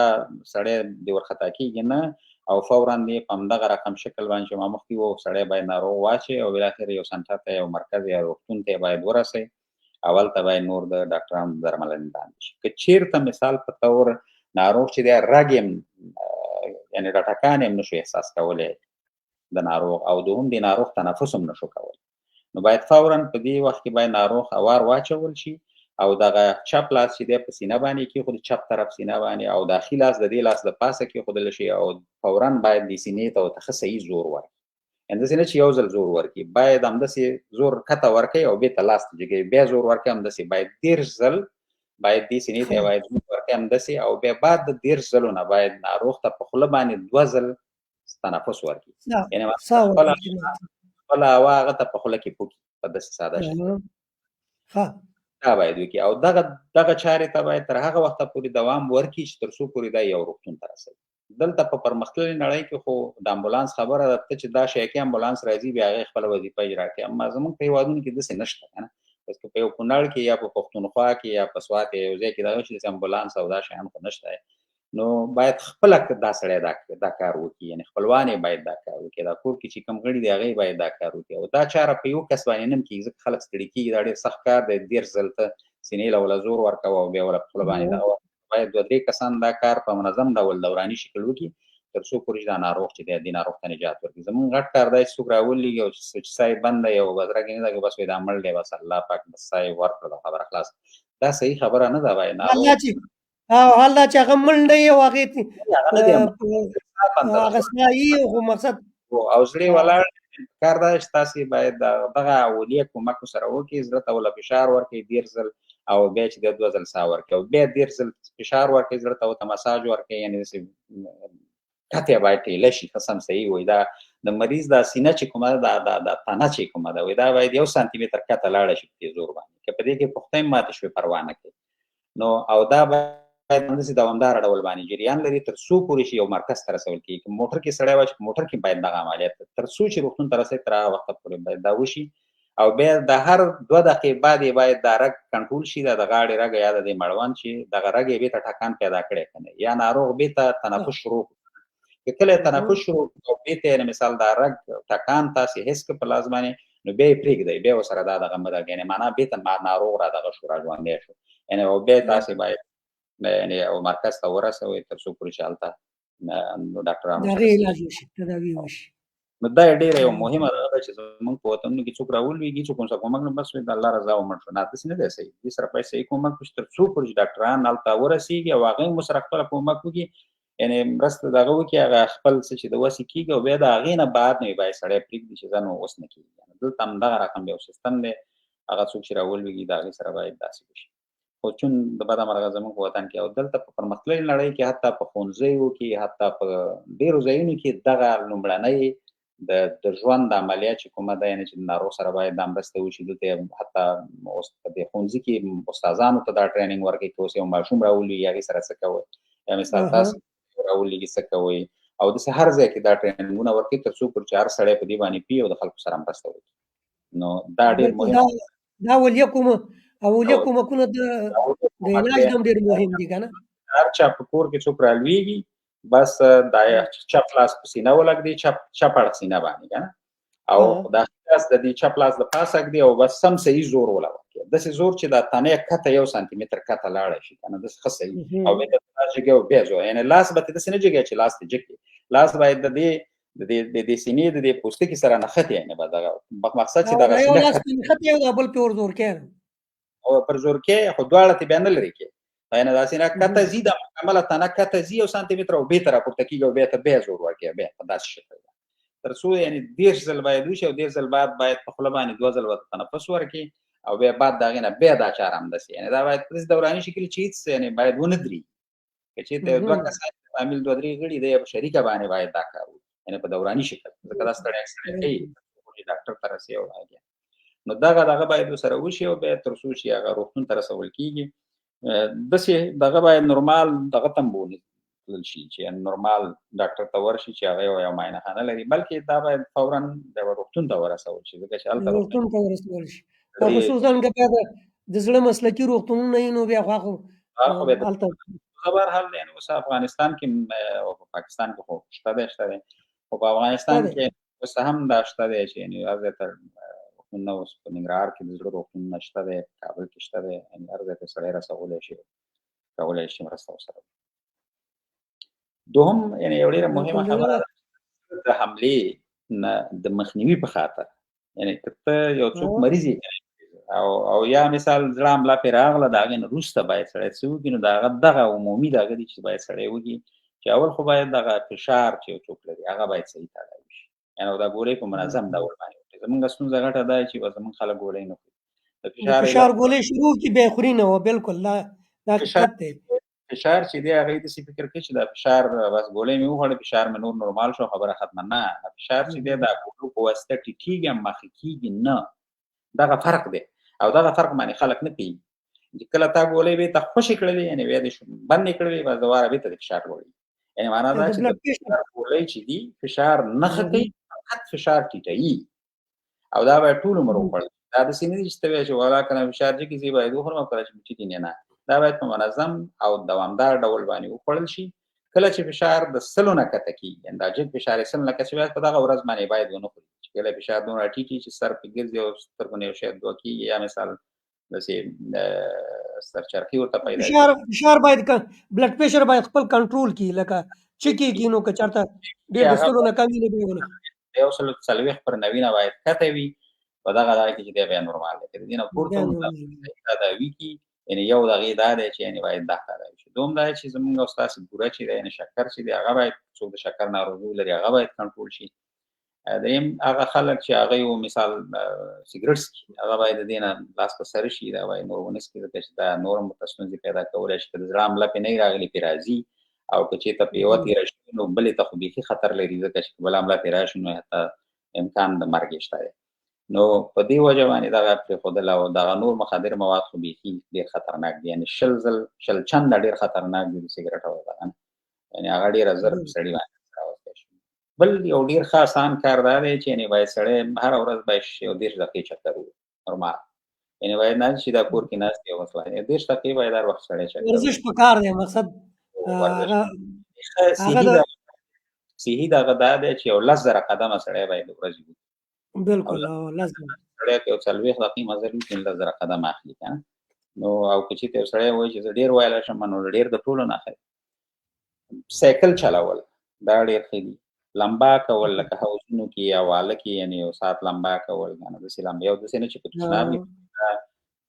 سړی دې ورخطا کېږي نه او فورا دې په همدغه رقم شکل باندې چې ما مخکې وویل سړی باید ناروغ واچوي او بالاخره یو سنټر ته یو مرکز یا روغتون ته باید ورسوي او هلته باید نور د ډاکټرانو درملنې لاندې شي. که چېرته مثال په طور ناروغ چې دی رګ یې یعنې دا ټکان یې هم نشو احساس کولی د ناروغ او دوهم د ناروغ تنفس هم نشو کولی نو باید فورا په دې وخت کې باید ناروغ هوار واچول شي او دغه چپ لاس چې دی په سینه باندې کېښود چپ طرف سینه باندې او داخلي لاس د دې لاس د پاسه کېښودل شي او فورا باید د سینې ته ورته ښه صحیح زور ورکړي. یعنې داسې نه چې یو ځل زور ورکړي باید همداسې زور کته ورکړي او بېرته لاس ته جګوي بیا زور ورکړي همداسې باید 30 ځل باید دې سینې ته باید زور ورکړي همداسې او بیا بعد د 30 ځلو نه باید ناروغ ته په خوله باندې 2 ځل تنفس ورکړي یعنې خپله هوا هغه ته په خوله کې پوکي په داسې ساده شکل دا باید وکړي او دغه چارې ته باید تر هغه وخته پورې دوام ورکړي چې تر څو پورې دا یو روغتون ته رسوي. دلته په پرمختللې نړۍ کې خو د امبولانس خبره ده ته چې دا شیکي امبولانس راځي بیا هغې خپله وظیفه اجرا کوي اما زموږ په هېوادونو کې داسې نشته که نه بس که په یو کونړ کې یا په پښتونخوا کې یا په سوات کې یو ځای کې دغه شي داسې امبولانس او دا شیان خو نشته نو باید خپله دا سړی دا کار وکړي یعنې خپلوان یې باید دا کار وکړي دا کور کې چې کوم غړي دي هغې باید دا کار وکړي او دا چاره په یو کس باندې نه هم کېږي ځکه خلک ستړي کېږي دا ډېر سخت کار دی 30 ځل ته سینې له وله زور ورکوه او بیا وله په خوله باندې دا باید 2-3 کسان دا کار په منظم ډول دوراني شکل وکړي تر څو پورې دا ناروغ چې دی دې ناروغ ته نجات ورکړي. زمونږ غټ کار دی چې څوک راولېږي او چې ساه یې بنده یې او بدرګه نه ده بس دا مړ دی بس الله پاک بس ساه یې ورکړه خبره خلاص. دا صحیح خبره نه ده وایي ناروغ حال دا چې هغه منډه یې او هغې هغه نه دی هغه سایي خو مقصد او زړه ولاړ کار دا چې تاسو باید دغه اولیه کومک سره وکړي زړه ته ولا فشار ورکړي ډیر ځل او بیا چې د 2 ځل ساه ورکړي او بیا ډیر ځل فشار ورکړي زړه ته او مساج ورکړي یعنی کته باید لشي قسم صحیح وي دا د مریض د سینه چې کومه د تنه چې کومه دا وي دا باید 1 سانتي متر کته لاړ شي په زور باندې که په دې کې پختې ماته شوي پروا نه کوي نو او دا باید د دوامدار ډول باندې جریان لري تر څو پورې شي یو مرکز ته رسول کیږي موټر کې سړی واچ موټر کې باید دغه عملیات تر څو چې روغتون ته رسي تر هغه وخت پورې باید دا وشي او بیا د هر 2 دقیقې بعد باید دا رګ کنټرول شي د غاړې رګ یا د مړوان چې دغه رګ به ته ټکان پیدا کړي کنه یا ناروغ به ته تنفس شروع کله تنفس شروع او به ته مثال دا رګ ټکان تاسو هیڅ په لازمانه نو به پرېږدي به وسره دا دغه مده غنه معنا به ته ناروغ را دغه شو راځوندې شو یعنی او به تاسو باید یعنی او مرکز ته ورسوي تر څو پورې چالتا نو ډاکټرانو دا علاج وشي تداوی وشي نو دا ډیره یو مهمه ده چې موږ په وطن کې څوک راولويږي څوک څه کومک نه بس د الله رضا او مرشد نه تاسو نه دی صحیح دې سره پیسې کومک تر څو پورې ډاکټران نالتا ورسیږي او هغه مو سره خپل کومک وکړي یعنی مرسته دغه وکړي هغه خپل څه چې د وسی کیږي او بیا د هغې نه بعد نه وي سړی پرېږدي چې ځان اوس نه کیږي دلته هم دغه رقم یو سیستم دی هغه څوک چې راولويږي د هغې سره باید داسې وشي خو چون د بده مرغه زموږ په وطن کې او دلته په پرمختللې نړۍ کې حتی په ښوونځیو کې حتی په ډېرو ځایونو کې دغه لومړنۍ د ژوند د عملیات چې کومه ده یعنې چې د ناروغ سره باید دا مرسته وشي دلته حتی اوس په دې ښوونځي کې استادانو ته دا ټریننګ ورکوي که اوس یو ماشوم راولوي هغې سره څه کوئ یا مثال تاسو راولېږي څه کوئ او داسې هر ځای کې دا ټریننګونه ورکوي تر څو پورې چې هر سړی په دې باندې پوي او د خلکو سره مرسته وکړي نو دا ډېر مهم دا اولیه کومکونه د علاج هم ډېر مهم دي که نه هر چا په کور کې څوک رالویږي بس دا چپ لاس په سینه ولګدي چپ اړخ سینه باندې که نه او دا لاس د دې چپ لاس د پاسه ږدي او بس سم صحیح زور ولګي داسې زور چې دا تنې کته 1 سانتي متر کته لاړه شي که نه داسې ښه صحیح او بیا جګې او بیا زور یعنې لاس به داسې نه جګی چې لاس ته جګي لاس باید د دې سینې د دې پوستکي سره نښتي یعنې به دغه مقصد چې دغه یو لاس پرې نښتي او د بل پې ور زور کوي او پر زور کې خو دواړه ته بیا نه لرې کوي یعنې داسې نه کته ځي د مکمله تنه کته ځي 1 سانتي متر او بېرته راپورته کېږي او بیا ته بیا زور ورکوي بیا په داسې شکل تر څو یعنې 10 ځل باید وشي او 10 ځل بعد باید په خوله باندې 2 ځل ورته تنفس ورکړي او بیا بعد د هغې نه بیا دا چاره همداسې یعنې دا باید په داسې دوراني شکل چې هېڅ یعنې باید ونه درېږي که چېرته 2 کسان عامل 2-3 غړي دی په شریکه باندې باید دا کار وکړي یعنې په دوراني شکل ځکه دا ستړی کوي ډاکټر ته رسي او نو دغه باید ورسره وشي او بیا تر څو چې هغه روغتون ته رسول کېږي داسې دغه باید نورمال دغه ته هم بوتلل شي چې نورمال ډاکټر ته ورشي چې هغه یو معاینه خانه لري بلکې دا باید فورا د روغتون ته ورسول شي ځکه چې هلته روغتون ته ورسول شي او خصوصا که بیا د زړه مسلکي روغتونونه وي نو بیا خو هلته خبر حال دی اوس افغانستان کې او پاکستان کې خو شته دی خو په افغانستان کې اوس هم دا شته دی چې یعنې هر ځای ته روغتونونه اوس په ننګرهار کې د زړه روغتونونه شته دی کابل کې شته دی یعنې هر ځای ته سړی رسولی شي کولی شي مرسته ورسره دوهم یعنې یو ډېره مهمه خبره ده د حملې نه د مخنیوي په خاطر یعنې که ته یو څوک مریض یې او یا مثال زړه حمله پرې راغله د هغې نه وروسته باید سړی څه وکړي نو د هغه دغه عمومي دغه دي چې باید سړی وکړي چې اول خو باید دغه فشار چې یو څوک لري هغه باید صحیح تداوي شي یعنې دا ګولۍ په منظم ډول باندې وکړي زموږ ستونزه غټه دا چې زموږ خلک ګولۍ نه خوري د فشار ګولۍ شروع کړي بیا یې خوري نه بلکل دا حقیقت دی فشار چې دی هغې داسې فکر کوي چې دا فشار بس ګولۍ مې وخوړه فشار مې نور نورمال شو خبره ختمه نه فشار چې دی دا ګولو په واسطه ټیټېږي هم مخکې کېږي نه دغه فرق دی او دغه فرق باندې خلک نه پوهېږي چې کله تا ګولۍ بېرته خوشې کړلې یعنې بیا دې بند یې کړلې بس دوباره بېرته د فشار ګولۍ یعنې معنا دا چې د فشار ګولۍ چې دي فشار نه ښه کوي فقط فشار ټیټوي او دا باید ټول عمر وخوړل دا داسې نه دي چې ته وایې چې والا که نه فشار جګې زه یې باید وخورم او کله چې مې ټیټ نه دا باید په منظم او دوامدار ډول باندې وخوړل شي کله چې فشار د 100 نه کته کېږي یعنې دا جګ فشار یې 100 نه کته بیا په دغه ورځ باندې باید ونه خوري چې کله فشار دومره ټیټ وي چې سر پرې ګرځي او سترګو نه یو شی دوه کېږي یا مثال داسې سرچرخي ورته پیدا فشار باید بلډ پریشر باید خپل کنټرول کړي لکه څه کېږي نو که چېرته چې ډېر د هغه سلو نه کم وي نو بیا ونه 140 پر 90 باید کته وي په دغه ځای کې چې دی بیا نورمال دی که د دې نه پورته بیا هم نور دا د ویکي یعنې یو د هغې دا دی چې یعنې باید دا کار وشي دوم دا دی چې زمونږ او ستاسې بوره چې دی یعنې شکر چې دی هغه باید څوک د شکر ناروغي ولري هغه باید کنټرول شي دریم هغه خلک چې هغه یو مثال سیګرټ څکي هغه باید د دې نه لاس په سر شي دا باید نور ونه څکي ځکه چې دا نور هم ورته ستونزې پیدا کولی شي که د زړه حمله پرې نه وي راغلې پرې راځي او که چېرته په یوه تېره شوي نو بلې ته خو بیخي خطر لري ځکه چې که بله حمله پرې راشي نو حتی امکان د مرګ یې شته دی نو په دې وجه باندې دغه پرېښودل او دغه نور مخدر مواد خو بیخي ډېر خطرناک دي یعنې شل چنده ډېر خطرناک دي د سیګرټ او دغه نه یعنې هغه ډېره زر په سړي باندې راوستی شي بل یو ډېر ښه اسان کار دا دی چې یعنې باید سړی هره ورځ باید 30 دقیقې چکر ووهي نورمال یعنې باید نه چې دا کور کې ناست یې وسله 30 دقیقې باید هر وخت سړی چکر ورزش پکار دی مقصد ورزش هغه د صحي دغه دا دی چې یو 10,000 قدمه سړی باید د ورځې وکړي بالکل لازم سړی که یو 40 دقیقې مزل وکړي 10,000 قدم اخلي که نه نو او که چېرته یو سړی وایي چې زه ډېر ویلی شم نو ډېر د ټولو نه ښه سایکل چلول دا ډېر ښه دي لمبا کول لکه حوضونو کې یا واله کې یعنې یو ساعت لمبا کول که نه داسې لمبا یو داسې نه چې په تشناب کې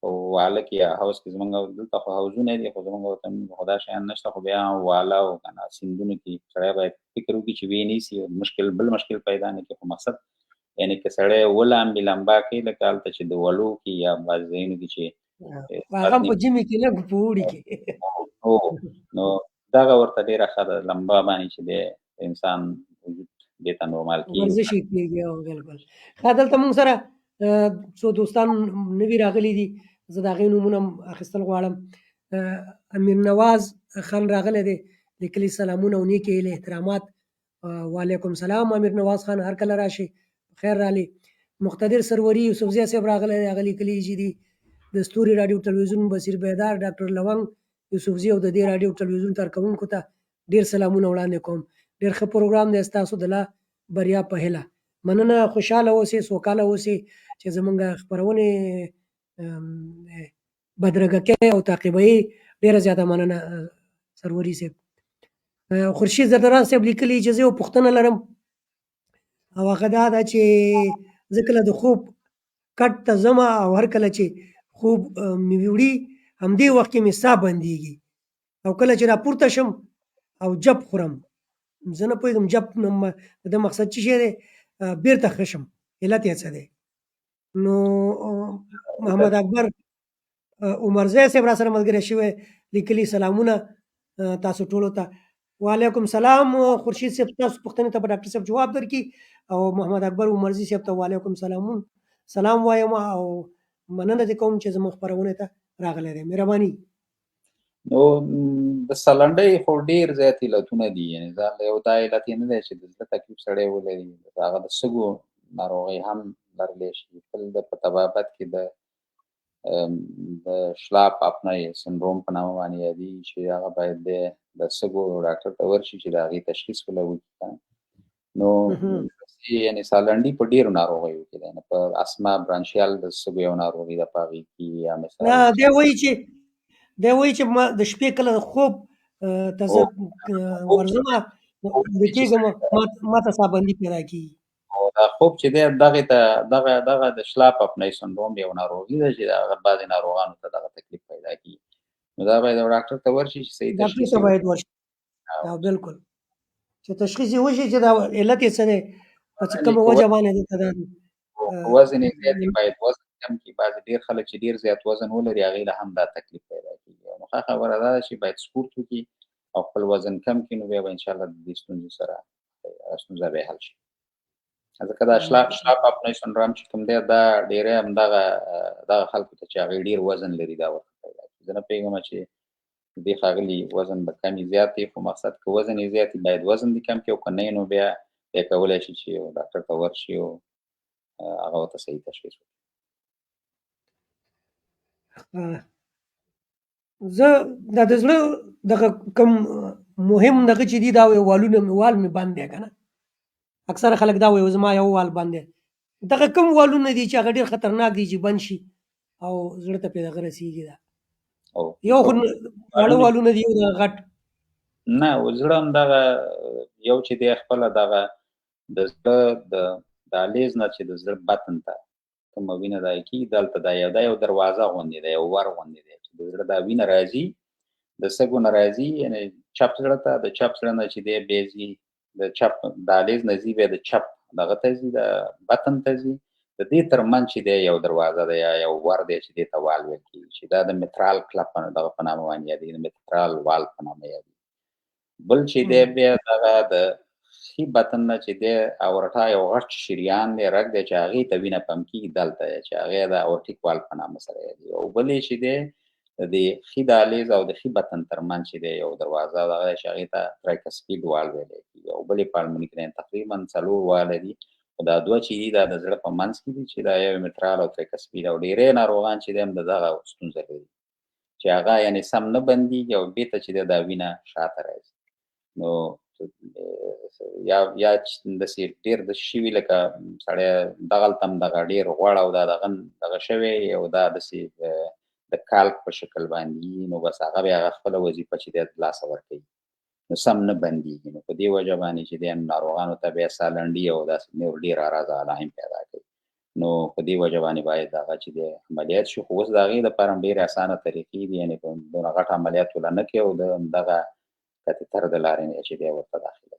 په واله کې یا حوض کې زمونږ دلته خو حوضونه دي خو زمونږ ورته خو دا شیان نشته خو بیا واله او که نه سیندونو کې سړی باید فکر وکړي چې ویې نیسي بل مشکل پیدا نه کړي خو مقصد یعنې که سړی ولامبي لمبا کوي لکه هلته چې د ولو کې یا بعضې ځایونو کې چې هغه په ژمي کې نه په اوړي کې نو دغه ورته ډېره ښه ده لمبا باندې چې دی انسان وجود دې ته نورمال کېږي ورزش یې کېږي بالکل ښه دلته موږ سره څو دوستان نوي راغلي دي زه د هغې نومونه هم اخیستل غواړم امیر نواز خان راغلی دی لیکلي سلامونه او نیکې هیلې احترامات وعلیکم سلام امیر نواز خان هر کله راشي خیر رالی مقتدر سروري یوسفزي صاحب راغلی دی هغه لیکلي چې دي د ستوري راډیو تلویزیون بصیر بیدار ډاکټر لونګ یوسفزي او د دې راډیو تلویزیون کارکوونکو ته ډېر سلامونه وړاندې کوم ډېر ښه پروګرام دی ستاسو د لا بریا په هیله مننه خوشحاله اوسئ سوکاله اوسئ چې زمونږ خپرونې بدرګه کوئ او تعقیبوئ ډېره زیاته مننه سروري صاحب خورشید زردراز صاحب لیکلي چې زه یو پوښتنه لرم او هغه دا ده چې زه کله د خوب کټ ته ځم او هر کله چې خوب مې وړي همدې وخت کې مې ساه بندېږي او کله چې راپورته شم او جب خورم زه نه پوهېږم جب د مقصد څه شی دی بېرته ښه شم علت یې څه دی نو محمد اکبر عمرزی صاحب را سره ملګری شوی لیکلي سلامونه تاسو ټولو ته وعلیکم سلام خورشید صاحب تاسو پوښتنې ته به ډاکټر صاحب جواب درکړي او محمد اکبر عمرزی صاحب ته وعلیکم سلام وایم او مننه دې کوم چې زموږ خپرونې ته راغلی دی مهرباني نو د سلنډۍ خو ډېر زیات علتونه دي یعنې یو دا علت یې نه دی چې د زړه تکلیف سړی ولري هغه د سږو ناروغۍ هم لرلی شي بل د په طبابت کې د شلاپ اپنای سنډروم په نامه باندې یادېږي چې هغه باید د سږو ډاکټر ته ورشي چې د هغې تشخیص وله وکړي نو یعنې سالنډي په ډېرو ناروغیو کې دی نه په اسما برانشیال د سږو یو ناروغي ده په هغې کې یا مثلا دی وایي چې ما د شپې کله خوب ته زه ورځم کېږم ما ته ساه بندي پیدا کېږي او دا خوب چې دی دغه د شلاپ اپنای سنډروم یو ناروغي ده چې هغه بعضې ناروغانو ته دغه تکلیف پیدا کېږي نو دا باید یو ډاکټر ته ورشي چې صحیح تشخیص باید ورشي بالکل چې تشخیص یې وشي چې دا علت یې څه دی په کومه وجه باندې دلته دا وزن یې زیات باید وزن کم کړي بعضې ډېر خلک چې ډېر زیات وزن ولري هغې له هم دا تکلیف پیدا کېږي نو ښه خبره دا ده چې باید سپورت وکړي او خپل وزن کم کړي نو بیا به انشاءالله د دې ستونزې سره ستونزه به حل شي ځکه دا شلاپ اپنای سنډروم چې کوم دی دا ډېری همدغه خلکو ته چې هغې ډېر وزن لري دا ورته پیدا کېږي زه نه پوهېږم چې دې ښاغلي وزن به کم یې زیات دی خو مقصد که وزن یې زیات باید وزن دې کم کړي او که نه نو بیا کولی شي چې یو ډاکټر ته ورشي او هغه ورته صحیح تشخیص وکړي زه دا د زړه دغه کوم مهم دغه چې دي دا وال مې بند دی که نه اکثره خلک دا وایي زما یو وال بند دی دغه کوم والونه دي چې هغه ډېر خطرناک دي چې بند شي او زړه ته پرې دغه رسېږي دا یو خو واړه والونه دي یو دغه غټ نه زړه همدغه یو چې دی خپله دغه د زړه د دهلیز نه چې د زړه بطن ته کومه وینه دایه کېږي دلته دا یو دروازه غوندې ده، یو ور غوندې دی چې د زړه دا وینه راځي، د سږو نه راځي، یعنې چپ زړه ته، د چپ زړه نه چې دی بیا ځي د چپ دهلیز نه ځي، بیا د چپ دغه ته ځي، د بطن ته ځي. د دې ترمنځ چې دی یو دروازه ده یا یو ور دی چې دې ته وال ویل کېږي، چې دا د مترال کلب دغه په نامه باندې یادېږي، د مترال وال په نامه یادېږي. بل چې دی بیا دغه د ښي بطن نه چې دی اورټا یو غټ شریان دی، رګ دی چې هغې ته وینه پمپ کېږي دلته دی چې هغې د اورټیک وال په نامه سره یادېږي. او بل یې چې دی د ښي دهلیز او د ښي بطن ترمنځ چې دی یو دروازه دغه دی چې هغې ته ترایکسپیډ وال ویلی کېږي. او بل یې پالموني کې تقریبا 4 واله دي، خو دا 2 چې دي دا د زړه په منځ کې دي چې دا یو مترال او ترایکسپیډ. او ډېری ناروغان چې دی هم د دغه ستونزه لري چې هغه یعنې سم نه بندېږي او بېرته چې دی دا وینه شاته راځي. نو یا داسې ډېر داسې شوي لکه سړی دغلته هم دغه ډېر غوړ او دا دغه شوی او دا داسې د کالک په شکل باندې، نو بس هغه بیا هغه خپله وظیفه چې دی د لاسه ورکوي، نو سم نه بندېږي. نو په دې وجه باندې چې دی ناروغانو ته بیا ساه لنډي او داسې نور ډېر اعراض علائم پیدا کوي. نو په دې وجه باندې باید هغه چې دی عملیات شي. خو اوس د هغې دپاره هم ډېرې اسانه طریقې دي، یعنې دونه غټ عملیات وله نه کوي او د دغه کاتیتر د لارې نه چې دی ورته داخله.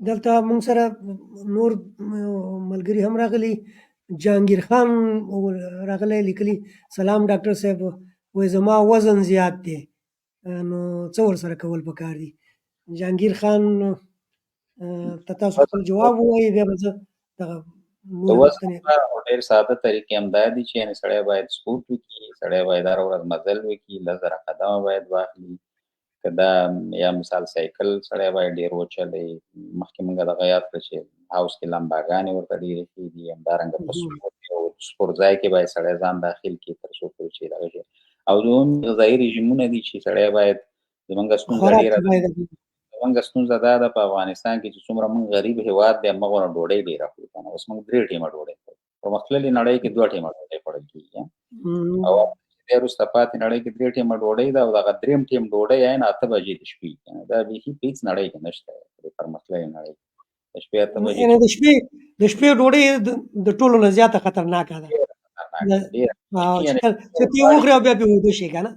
دلته موږ سره نور ملګري هم راغلي. جهانګیر خان راغلی، لیکلي سلام ډاکټر صاحب، وایي زما وزن زیات دی، نو څه ورسره کول پکار دي؟ جهانګیر خان ته تاسو خپل جواب ووایئ، بیا به زه دغه د وزن لپاره ډېر ساده طریقې همدا دي چې یعنې سړی باید سپورټ وکړي، سړی باید هره ورځ مزل وکړي، 10 زره قدمه باید واخلي، که دا یا مثال سایکل سړی باید ډېر وچلوي. مخکې موږ دغه یاد کړه چې هاوس کې لمباګانې ورته ډېرې ښې دي. همدارنګه په سپورټ ځای کې باید سړی ځان داخل کړي تر څو پورې چې دغه شي. او دوم غذایي رژیمونه دي چې سړی باید زموږ ستونزه ډېره زموږ ستونزه دا ده په افغانستان کې چې څومره موږ غریب هېواد دی، همغومره ډوډۍ ډېره خورو که نه. اوس موږ 3 ټیمه ډوډۍ خورو، پرمختللې نړۍ کې 2 ټیمه ډوډۍ خوړل کېږي، او بیا وروسته پاتې نړۍ کې 3 ټیمه ډوډۍ ده، او دغه 3 ټیم ډوډۍ عین 8 بجې د شپې، دا بیخي په هېڅ نړۍ کې نشته، په پرمختللې نړۍ کې د شپې 8 بجې د شپې ډوډۍ د ټولو نه زیاته خطرناکه ده، چې ته یې وخورې او بیا پرې ویده شې که نه.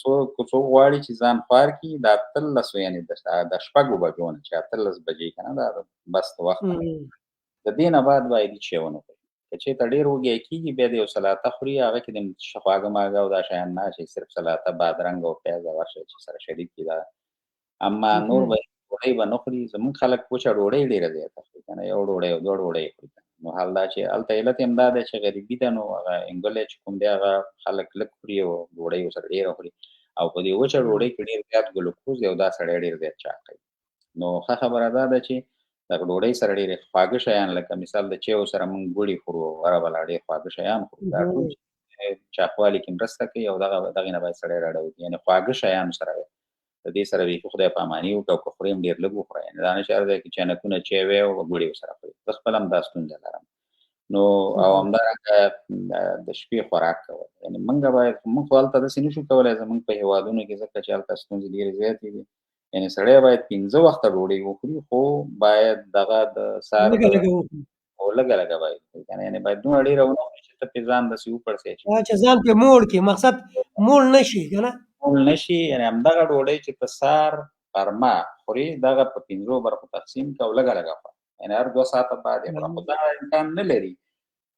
څوک غواړي چې ځان خوار کړي د 18 یعنې د 6 بجو نه چې 18 بجې که نه، دا بس د وخت د دې نه بعد باید هېڅ شی ونه خوري. که چېرته ډېر وږی کېږي بیا د یو سلاته خوري، هغه کې د خواږه ماږه او دا شیان نه چې صرف سلاته، بادرنګ او پیاز او هر شی چې سره شریک کړي دا. اما نور به ډوډۍ به نه خوري. زموږ خلک وچه ډوډۍ ډېره زیاته خوري که نه، یو ډوډۍ او 2 ډوډۍ خوري. نو حال دا چې هلته علت یې همدا دی چې غریبي ده، نو هغه انګلی چې کوم دی هغه خلک لږ خوري او ډوډۍ ورسره ډېره خوري، او په دې وچه ډوډۍ کې ډېر زیات ګلوکوز دی او دا سړی ډېر زیات چاق کوي. نو ښه خبره دا ده چې دغه ډوډۍ سره ډېرې خواږه شیان لکه مثال د چایو سره موږ ګوړې خورو او هره بله ډېر خواږه شیان خورو، دا ټول چاقوالي کې مرسته کوي او دغې نه باید سړی راډه وکړي. یعنې خواږه شیانو سره د دې سره بیخي خدای پاماني وکړه، او که خورې هم ډېر لږ وخوره، یعنې دا نه چې هر ځای کې چانکونه چای وی او ګوړې ورسره خوري. زه خپله هم دا ستونزه لرم. نو او همدارنګه د شپې خوراک کول، یعنې موږ باید موږ خو هلته داسې نه شو کولی زموږ په هېوادونو کې، ځکه چې هلته ستونزې ډېرې زیاتې دي. یعنې سړی باید 15 وخته ډوډۍ وخوري، خو باید دغه د سهار او لږه لږه باید وخوري که نه، یعنې باید دومره ډېره ونه خوري چې ته پرې ځان داسې وپړسې چې ځان پرې موړ کړي، مقصد موړ نه شي که نه، موړ نه شي. یعنې همدغه ډوډۍ چې ته سهار غرمه خورې دغه په 15 برخو تقسیم کړه او لږه لږه خوره، یعنې هر 2 ساعته بعد یې خوره. خو دا امکان نه لري.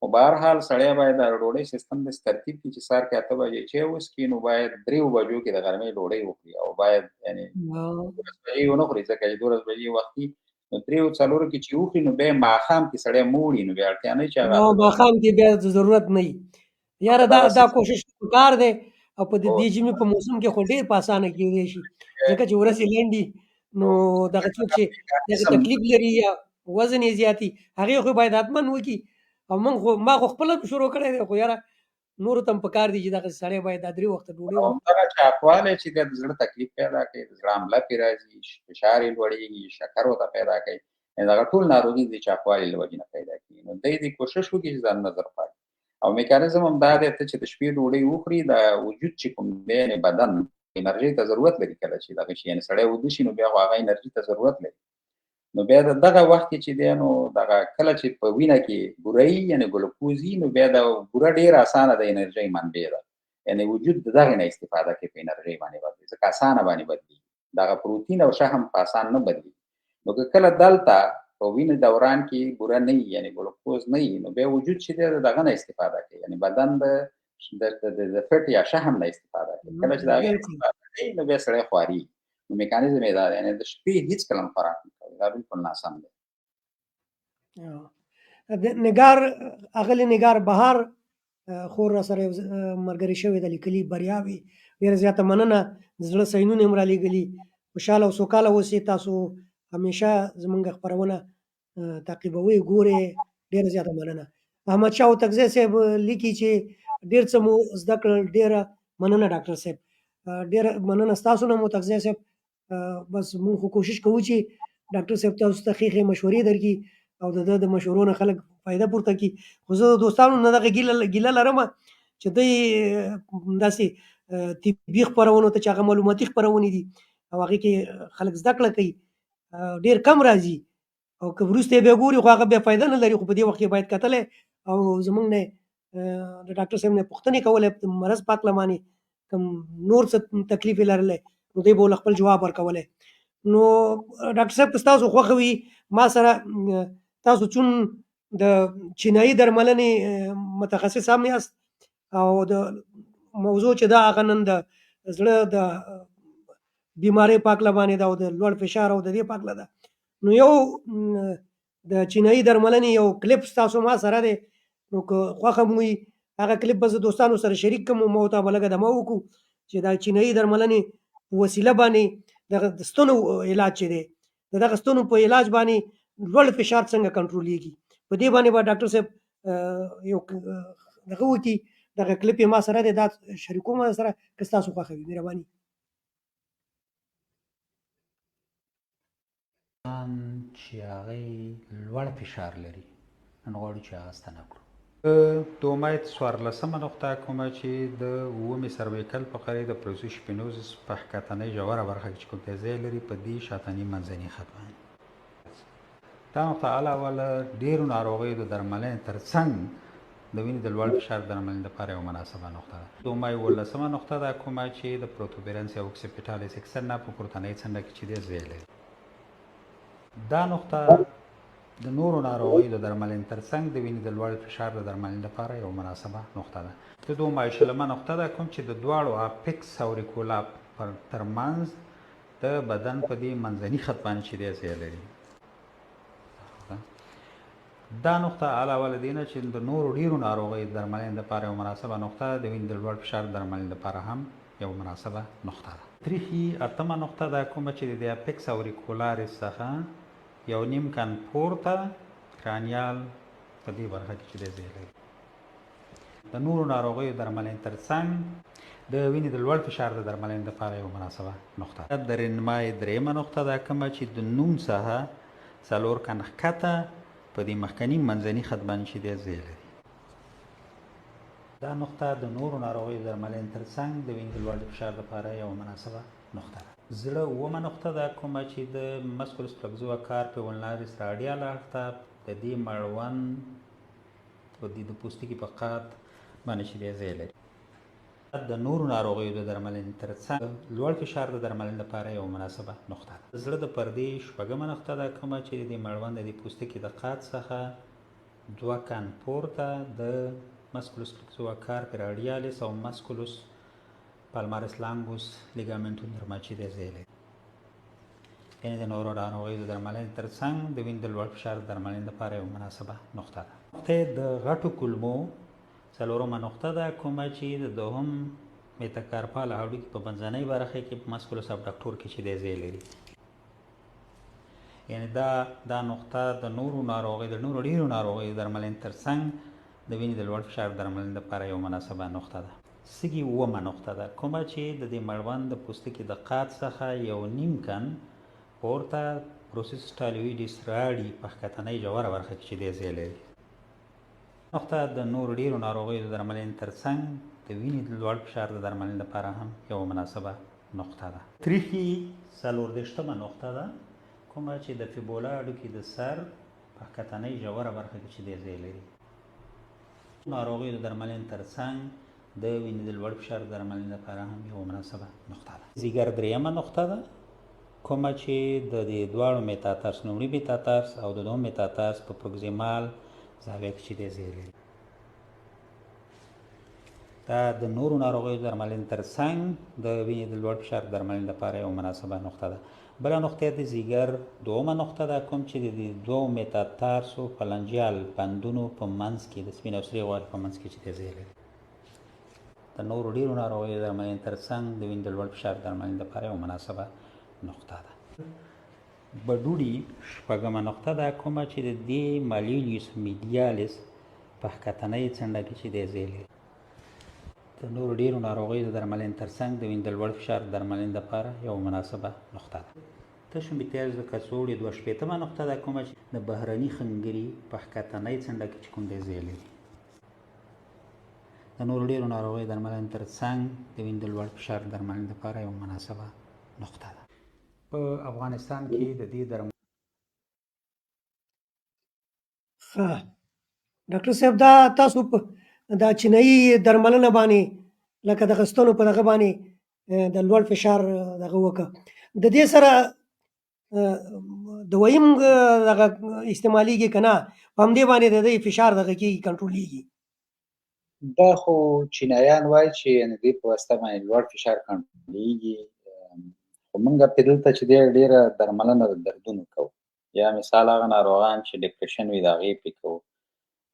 خو به هر حال سړی باید د ډوډۍ سیستم داسې ترتیب کړي چې سهار کې 8 بجې چای وڅښي، نو باید 3 بجو کې د غرمې ډوډۍ وخوري، او باید یعنې 12 بجې ونه خوري، ځکه چې 12 بجې وختي نو 3-4 کې چې وخوري نو بیا ماښام کې سړی موړي، نو بیا اړتیا نه چې هغه ماښام کې بیا ضرورت نه وي. یاره دا کوشش پکار دی، او په دې ژمي په موسم کې خو ډېر په اسانه کېدی شي، ځکه چې ورځې لنډي، نو دغه څوک چې دغه تکلیف لري یا وزن یې زیاتي، هغې خو باید حتما وکړي. او ما خو خپله شروع کړی دی، خو یاره نورو ته هم پکار دي چې دغه سړی باید دا 3 وخته ډوډۍ وخوري. همدغه چاقوالی چې دی د زړه تکلیف پیدا کوي، د زړه حمله پرې راځي، فشار یې لوړېږي، شکر ورته پیدا کوي، دغه ټول ناروغي د چاقوالي له وجې نه پیدا کېږي. نو دی دې کوشش وکړي چې ځان نظر پاک او میکانیزم هم دا دی، ته چې د شپې ډوډۍ وخوري د وجود چې کوم دی یعنې بدن انرژي ته ضرورت لري کله چې دغه شي یعنې سړی ویده شي نو بیا خو هغه انرژي ته ضرورت لري. نو بیا د دغه وخت کې چې دی نو دغه کله چې په وینه کې بوره وي یعنې ګلوکوز وي نو بیا د بوره ډېره اسانه د انرژۍ منبع ده. یعنې وجود د دغې نه استفاده کوي په انرژۍ باندې بدلوي ځکه اسانه باندې بدلېږي. دغه پروتین او شحم په اسان نه بدلېږي. نو که کله دلته په وینې دوران کې بوره نه وي یعنې ګلوکوز نه وي نو بیا وجود چې دی د دغه نه استفاده کوي یعنې بدن د فټ یا شحم نه استفاده کوي. کله چې د هغې استفاده کوي نو بیا سړی خوارېږي. نو میکانیزم یې دا دی یعنې د شپې هېڅکله هم خوراک نه کوي. دا بالکل ناسم دی. نګار اغلې نګار بهار خور را سره ملګرې شوې ده لیکلي بریاوې ډېره زیاته مننه د زړه سینونه هم رالیږلي. خوشحاله او سوکاله اوسئ. تاسو همیشه زموږ خپرونه تعقیبوئ ګورئ. ډېره زیاته مننه. احمدشاه هوتکزی صاحب لیکي چې ډېر څه مو زده کړل. ډېره مننه ډاکټر صاحب. ډېره مننه ستاسو نه هوتکزی صاحب. بس موږ خو کوشش کوو چې ډاکټر صاحب تاسو ته ښې مشورې درکړي او د ده د مشورو نه خلک فایده پورته کړي. خو زه د دوستانو نه دغه ګیله لرم چې دوی داسې طبي خپرونو ته چې هغه معلوماتي خپرونې دي او هغې کې خلک زده کړه کوي ډېر کم راځي او که وروسته یې بیا ګوري خو هغه بیا فایده نه لري. خو په دې وخت کې باید کتلی او زموږ نه د ډاکټر صاحب نه پوښتنې کولی مرض په هکله باندې کوم نور څه تکلیف یې لرلی نو دوی به ورله خپل جواب ورکولی. نو ډاکټر صاحب که ستاسو خوښه وي ما سره تاسو چون د چینایي درملنې متخصص هم یاست او د موضوع چې دا هغه نن د زړه د بیمارۍ په هکله باندې ده او د لوړ فشار او د دې په هکله ده نو یو د چینایي درملنې یو کلیپ ستاسو ما سره دی نو که خوښه مو وي هغه کلیپ به زه دوستانو سره شریک کړم او ما ورته به لږه دمه وکړو چې دا چینایي درملنې په وسیله باندې دغه د ستونو علاج چې دی د دغه ستونو په علاج باندې لوړ فشار څنګه کنټرولېږي په دې باندې به ډاکټر صاحب یو دغه وکړي. دغه کلیپ یې ما سره دی دا شریکوم سره که ستاسو خوښه وي مهرباني. چې هغې لوړ فشار لري نن غواړو چې هغه ستنه کړو. د امید 14مه نقطه کومه چې د 7مې سرویکل فقرې د پروسوشپینوزس په ښکتنۍ ژوره برخه کې چې کوم ځای لري په دې شاتني منځني خط باندې دا نقطه علاوه له ډېرو ناروغیو د درملنې تر څنګ د وینې د لوړ فشار درملنې لپاره یوه مناسبه نقطه ده. د امید 18مه نقطه ده کومه چې د پروتوبیرنس یا اوکسیپیټالیس اکسن نه په پورتنۍ څنډه کې چې دی ځای لري. دا نقطه د نورو ناروغیو د درملنې تر څنګ د وینې د لوړ فشار د درملنې لپاره یوه مناسبه نقطه ده. د 22مه نقطه ده کوم چې د دواړو اپیکس اوريکولا تر منځ د بدن په دې منځني خط باندې چې دی ځای لري. دا نقطه علاوه له دې نه چې د نورو ډېرو ناروغیو د درملنې لپاره یوه مناسبه نقطه د وینې د لوړ فشار درملنې لپاره هم یوه مناسبه نقطه ده. 8مه نقطه ده کومه چې د اپیکس اوريکولارس څخه یو نیم کن پورته کرانیال په دې برخه کې چې دی ځای لري. د نورو ناروغیو درملنې تر څنګ د وینې د لوړ فشار د درملنې لپاره یوه مناسبه نقطه ده. د رنمای 3مه نقطه ده کومه چې د نوم څخه 4 کن ښکته په دې مخکني منځني خط باندې چې دی ځای لري. دا نقطه د نورو ناروغیو درملنې تر څنګ د وینې د لوړ فشار لپاره یوه مناسبه نقطه ده. زړه 7مه نقطه ده کومه چې د مسکولس پلکزوا کارپي ولناریس راډیال اړخ ته د دې مړوند او د پوستکي په قات باندې چې دی ځای لري. د نورو ناروغیو د درملنې تر څنګ لوړ فشار د درملنې لپاره یوه مناسبه نقطه ده. زړه د پردې 6مه نقطه ده کومه چې د مړوند د پوستکي د قات څخه 2 کن پورته د مسکولس پلکزوا کارپي راډیالیس او مسکولس پالمارس لانګوس لیګامنټو نرمه چې دی ځای لري. یعنې د نورو ناروغیو د درملنې تر څنګ د وینې د لوړ فشار درملنې لپاره یوه مناسبه نقطه ده. نقطه د غټو کولمو 4مه نقطه ده کومه چې د 2م میتاکارپال هډوکي په منځنۍ برخه کې په مسکولس ابډکټور کې چې دی ځای لري. یعنې دا نقطه د نورو ډېرو ناروغیو درملنې تر څنګ د وینې د لوړ فشار درملنې لپاره یوه مناسبه نقطه ده. سږي 7مه نقطه ده کومه چې د دې مړوند د پوستکي د قات څخه 1.5 کن پورته پروسس ټالویډیس راډي په ښکتنۍ ژوره برخه کې چې دی ځای لري. نقطه د نورو ډېرو ناروغیو د درملنې تر څنګ د وینې د لوړ فشار د درملنې لپاره هم یوه مناسبه نقطه ده. تریخي 40مه نقطه ده کومه چې د فیبولا هډوکي د سر په ښکتنۍ ژوره برخه کې چې دی ځای لري. ناروغیو د درملنې ترڅنګ د وینې د لوړ فشار درملنې لپاره هم یوه مناسبه نقطه ده. ځیګر 3مه نقطه ده کومه چې د دې دواړو میتاترس، لومړي میتاترس او د دوم میتاترس په پروکسیمال زاویه کې چې دی ځای لري. دا د نورو ناروغیو درملنې ترڅنګ د وینې د لوړ فشار درملنې لپاره یوه مناسبه نقطه ده. بله نقطه د ځیګر 2مه نقطه ده کوم چې د دوو میتاتارسو فلنجیال بندونو په منځ کې د سپین او سرې غوړې په منځ کې چې دی ځای لري. د نورو ډېرو ناروغیو درملنې ترڅنګ د وینې د لوړ فشار درملنې لپاره یوه مناسبه نقطه ده. بډوډي 6مه نقطه ده کومه چې د دې مالیولیوس میډیالس په ښکتنۍ څنډه کې چې دی ځای لري. د نورو ډېرو ناروغیو د درملنې ترڅنګ د وینې د لوړ فشار درملنې لپاره یوه مناسبه نقطه ده. تشومبیتیاز د کڅوړې 2 نقطه ده کومه چې د بهرني خنګري په ښکتنۍ څنډه کې چې کوم دی ځای لري. د نورو ډېرو ناروغیو درملنې ترڅنګ د وینې د لوړ فشار درملنې لپاره یوه مناسبه نقطه ده. په افغانستان کې د دې درملنې ډاکټر صاحب دا تاسو په دا چینایي درملنه باندې لکه د غستونو په دغه باندې د لوړ فشار دغه وکړه، د دې سره دویم دغه استعمالیږي که نه، په همدې باندې د دې فشار دغه کېږي کنټرولېږي؟ دا خو چینایان وایي چې یعنې دې په واسطه باندې لوړ فشار کنټرولېږي، خو موږ پرې دلته چې دی ډېره درملنه د دردونو کوو، یا مثال هغه ناروغان چې ډپریشن وي د هغې پرې کوو،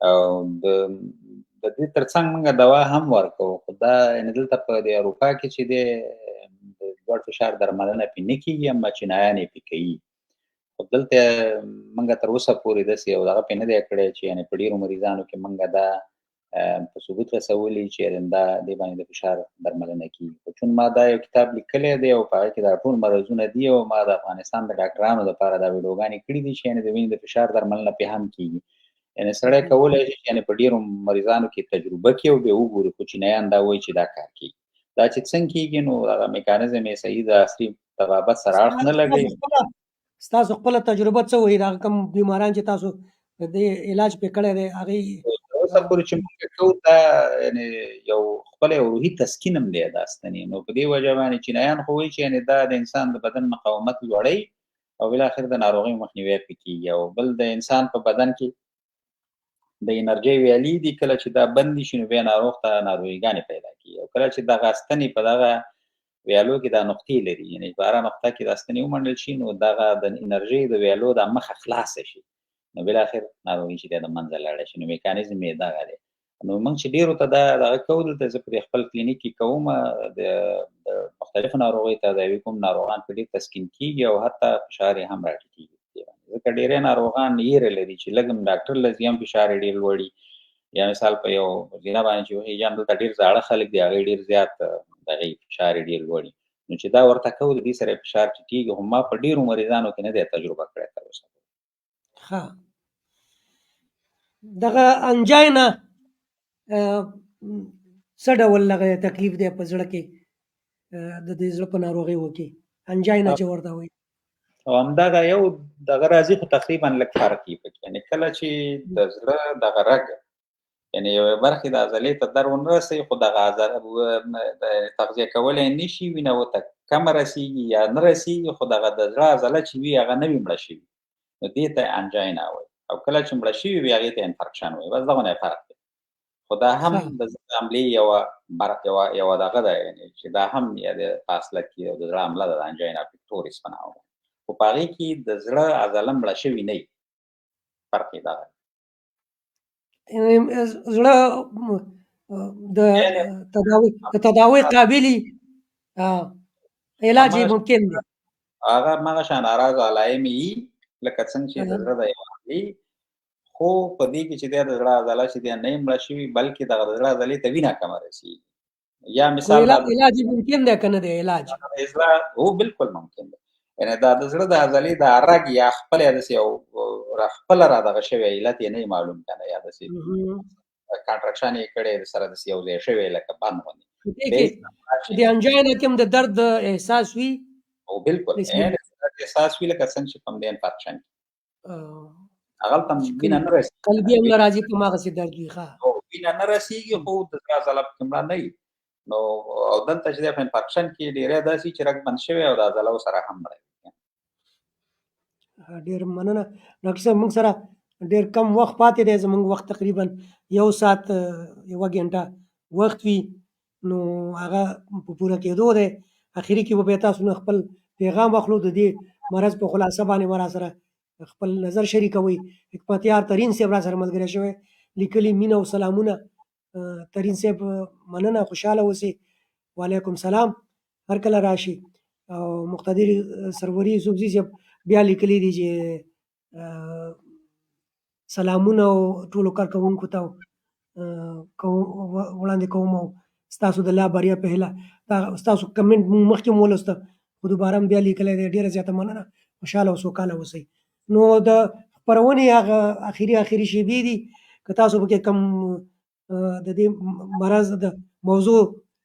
او د دې ترڅنګ موږ دوا هم ورکوو. خو دا یعنې دلته په د اروپا کې چې دی د لوړ فشار درملنه پرې نه کېږي، اما چینایان یې پرې کوي. خو دلته موږ تر اوسه پورې داسې یو دغه پرې نه دی کړی چې یعنې په ډېرو مریضانو کې موږ دا په ثبوت رسولي چې دا دې باندې د فشار درملنه کېږي. خو چون ما دا یو کتاب لیکلی دی او په هغه کې دا ټول مرضونه دي، او ما د افغانستان د ډاکټرانو لپاره دا ویډیوګانې کړي دي چې یعنې د وینې د فشار درملنه پرې هم کېږي. یعنې سړی کولی شي چې یعنې په ډېرو مریضانو کې تجربه کړي او بیا وګوري، خو چینایان دا وایي چې دا کار کوي. دا چې څنګه کېږي نو هغه میکانیزم یې صحیح د عصري طبابت سره اړخ نه لګوي. ستاسو خپله تجربه څه وایي؟ دا کوم بیماران چې تاسو د دې علاج پرې کړی دی هغې اوسه پورې چې موږ کوو دا یعنې یو خپله یو روحي تسکین هم دی دا ستنې، نو په دې وجه باندې چینایان خو وایي چې یعنې دا د انسان د بدن مقاومت لوړوي او بالاخره د ناروغیو مخنیوی پرې کېږي. او بل د انسان په بدن کې د انرژۍ ویالې دي، کله چې دا بندې شي نو بیا ناروغ ته ناروغیګانې پیدا کېږي، او کله چې دغه ستنې په دغه ویالو کې دا نقطې لري، یعنې په هره نقطه کې دا ستنې ومنډل شي نو دغه د انرژۍ د ویالو دا مخه خلاصه شي، نو بالاخر ناروغي چې دی د منځه لاړه شي. نو میکانیزم یې دغه دی. نو موږ چې ډېرو ته دا دغه کوو، دلته زه په خپل کلینیک کې کوم، د مختلفو ناروغیو تداوي کوم، ناروغان په ډېر تسکین کېږي او حتی فشار یې هم راټیټېږي. ځکه ډېری ناروغان یېره لري چې لږ هم ډاکټر له ځي هم فشار یې ډېر لوړي، یا مثال په یو زینه باندې چې وخېږي هم دلته ډېر زاړه خلک دي، هغوی ډېر زیات دغې فشار یې ډېر لوړي. نو چې دا ورته کوو د دې سره یې فشار ټیټېږي، خو ما په ډېرو مریضانو کې نه دی تجربه کړی تر اوسه. ښه، دغه انجاینا څه ډول دغه تکلیف دی په زړه کې د دې زړه په ناروغیو کې انجاینا چې ورته وایي؟ او همدغه یو دغه راځي، خو تقریبا لږ فرق یې پکې، یعنې کله چې د زړه دغه رګ یعنې یوې برخې د عضلې ته در ونه رسوي، خو دغه عضله تغذیه کولی نه شي، وینه ورته کمه رسېږي یا نه رسېږي، خو دغه د زړه عضله چې وي هغه نه وي مړه شوي، نو دې ته انجاینا وایي. او کله چې مړه شوي وي هغې ته انفرکشن وایي. بس دغونه فرق دی. خو دا هم د زړه حملې یوه دغه ده، یعنې چې دا هم د فاصله کې د زړه حمله ده، د انجاینا پیکټوریس په نامه، خو په هغې کې د زړه عضله مړه شوي نه وي. فرق یې دغه زړه د تداوی قابلي علاج ممکن دی. هغه همغه شان اعراض او علایم یي لکه څنګه چې د زړه د یو حملې، خو په دې کې چې دی د زړه عضله چې دی نه یې مړه شوي، بلکې دغه د زړه عضلې ته وینه کمه رسېږي. یا مثال علاج ممکن دی که نه دی؟ علاج هو بالکل ممکن دی. یعنې دا د زړه د عضلې د رګ یا خپله داسې یو خپله را دغه شوی علت یې نه یې معلوم که نه، یا داسې کانټرکشن یې کړی سره داسې یو ځای شوی لکه بند غوندې، دې بیا کې اسلام راشي. د انجاینا کې هم د درد احساس وي. او بالکل نسبت احساس وی لکه څنګه چې کوم د انفارکشن هغه چې تم وینه نه رسي قلبي هم راځي په ماغه سي درد وي. ښه او وینه نه رسیږي خو د زړه عضله پکې مړه نه وي. نو او دلته چې د انفارکشن کې ډیری داسې چې رګ بند شوی او د عضلو سره هم مړه وي. ډېر مننه ډاکټر صاحب. موږ سره ډېر کم وخت پاتې دی. زموږ وخت تقریبا 1 ساعت 1 غنټه وخت وي، نو هغه په پوره کېدو دی. اخري کې به بیا تاسو نه خپل پیغام واخلو د دې مرض په خلاصه باندې به راسره خپل نظر شریکوئ. حکمتیار ترین صاحب راسره ملګری شوی، لیکلي مینه او سلامونه. ترین صاحب مننه، خوشحاله اوسئ. وعلیکم سلام، هر کله راشي. او مقتدر سروری یوسفزي صاحب بیا لیکلي دي چې سلامونه او ټولو کارکوونکو ته وړاندې کوم او ستاسو د لا بریا په هیله. دا ستاسو کمنټ مونږ مخکې هم ولوسته خو دوباره هم بیا لیکلی دی. ډېره زیاته مننه، خوشحاله او سوکاله اوسئ. نو د خپرونې هغه اخري شیبې دي، که تاسو پکې کوم د دې مرض د موضوع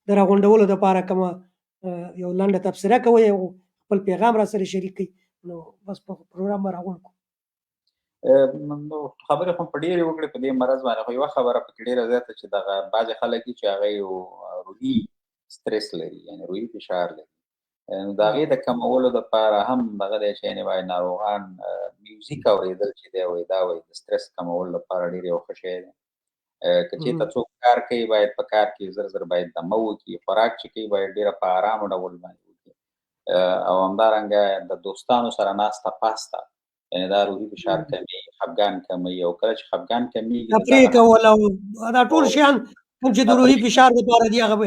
د راغونډولو دپاره کومه یو لنډه تبصره کوئ او خپل پیغام را سره شریک کړئ، نو بس په پروګرام به راغونډ کړو. نو خبرې خو په ډېرې وکړې په دې مرض باندې، خو یوه خبره پکې ډېره زیاته چې دغه بعضې خلک دي چې هغه یو روحي سټرس لري، یعنې روحي فشار لري. نو د هغې د کمولو دپاره هم دغه دی چې یعنې وایي ناروغان میوزیک اورېدل چې دی وایي دا وایي د سټرس کمولو لپاره ډېر یو ښه شی دی. که چېرته څوک کار کوي باید په کار کې زر زر باید دمه وکړي. خوراک چې کوي باید ډېره په ارامه ډول باندې وکړي، او همدارنګه د دوستانو سره ناسته پاسته، یعنې دا روحي فشار کموي، خفګان کموي. او کله چې خفګان کمیږي تفریح کول او دا ټول شیان کوم چې د روحي فشار دپاره دي هغه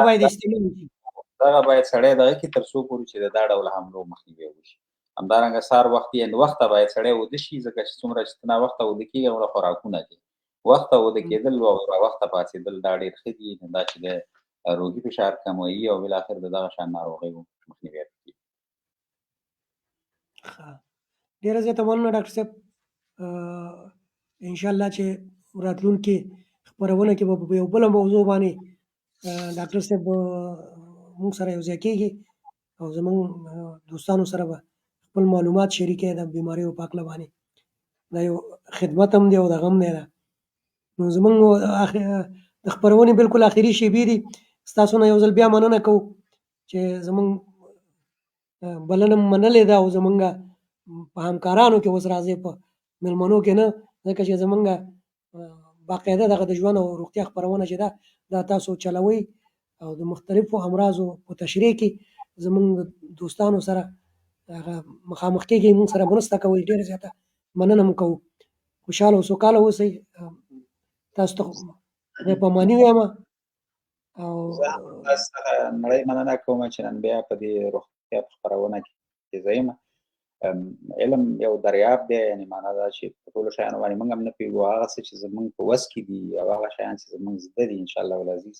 باید استعمال شي. دغه باید سړی دغه کړي تر څو پورې چې د دا ډول حملو مخنیوی وشي. همدارنګه سهار وخت یعنې وخته باید سړی وده شي، ځکه چې څومره چې ته ناوخته وده کېږي هغومره خوراکونه دي. وخته وده کېدل او راوخته پاڅېدل دا ډېر ښه دي. دا چې د روحي فشار کموي او بالاخر د دغه شان ناروغیو مخنیوی کوي. ډېره زیاته مننه ډاکټر صاحب. انشاءالله چې راتلونکې خپرونه کې به په یو بله موضوع باندې ډاکټر صاحب موږ سره یو ځای کېږي او زموږ دوستانو سره به خپل معلومات شریکوي د بیماریو په هکله باندې. دا یو خدمت هم دی او دغه هم دی. نو زموږ د خپرونې بالکل آخري شیبې دي. ستاسو نه یو ځل بیا مننه کوو چې زموږ بلنه منلې ده او زموږ په همکارانو کې اوس راځئ، په مېلمنو کې نه، ځکه چې زموږ باقاعده دغه د ژوند او روغتیا خپرونه چې ده دا تاسو چلوئ او د مختلفو امراضو په تشریح کې زموږ دوستانو سره هغه مخامخ کېږئ، موږ سره مرسته کوئ. ډېره زیاته مننه مو کوو. خوشحاله او سوکاله اوسئ. تاسو ته خدای پاماني وایم. او زه هم تاسو څخه نړۍ مننه کوم چې نن بیا په دې روغتیا په خپرونه کې زه یم. علم یو دریاب دی، یعنې معنا دا چې په ټولو شیانو باندې موږ هم نه پوهېږو. هغه څه چې زموږ په وس کې دي او هغه شیان چې زموږ زده دي انشاءالله العزیز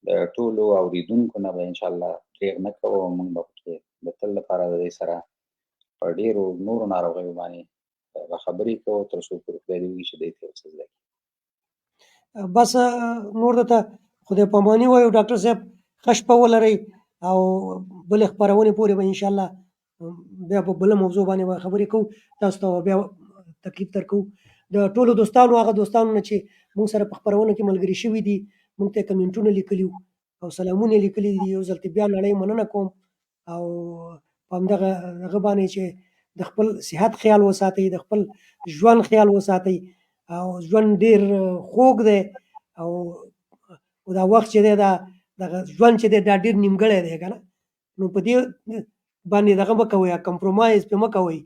د ټولو اورېدونکو نه به انشاءالله پرېغ نه کوو او موږ به پکې د تل لپاره د دې سره په ډېرو نورو ناروغیو باندې به خبرې کوو تر څو پورې خدای دې وکړي چې دی ته یو څه زده کړي. بس نور درته خدای پاماني وایو ډاکټر صاحب. ښه شپه ولرئ او بلې خپرونې پورې به انشاءالله بیا په بله موضوع باندې به خبرې کوو، تاسو ته بیا تکلیف درکوو. د ټولو دوستانو هغه دوستانو نه چې موږ سره په خپرونه کې ملګري شوي دي، موږ ته یې کمنټونه لیکلي او سلامونه یې لیکلي دي، یو ځل بیا نړۍ مننه کوم. او په همدغه هغه باندې چې د خپل صحت خیال وساتئ، د خپل ژوند خیال وساتئ. او ژوند ډېر خوږ دی او دا وخت چې دی دغه ژوند چې دی دا ډېر نیمګړی دی که نه. نو په دې باندې دغه مه کوئ، کمپرومایز پې مه کوئ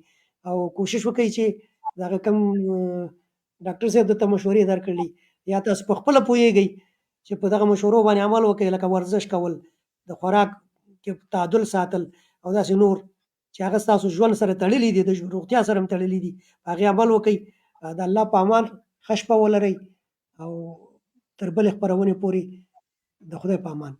او کوشش وکئ چې دغه کوم ډاکټر صاحب درته مشورې درکړلي یا تاسو په خپله پوهېږئ چې په دغه مشورو باندې عمل وکئ، لکه ورزش کول، د خوراک کې تعادل ساتل او داسې نور چې هغه ستاسو ژوند سره تړلي دي، د روغتیا سره هم تړلي دي، په هغې عمل وکئ. د الله په امان ښه شپه ولرئ او تر بلې خپرونې پورې د خدای په امان.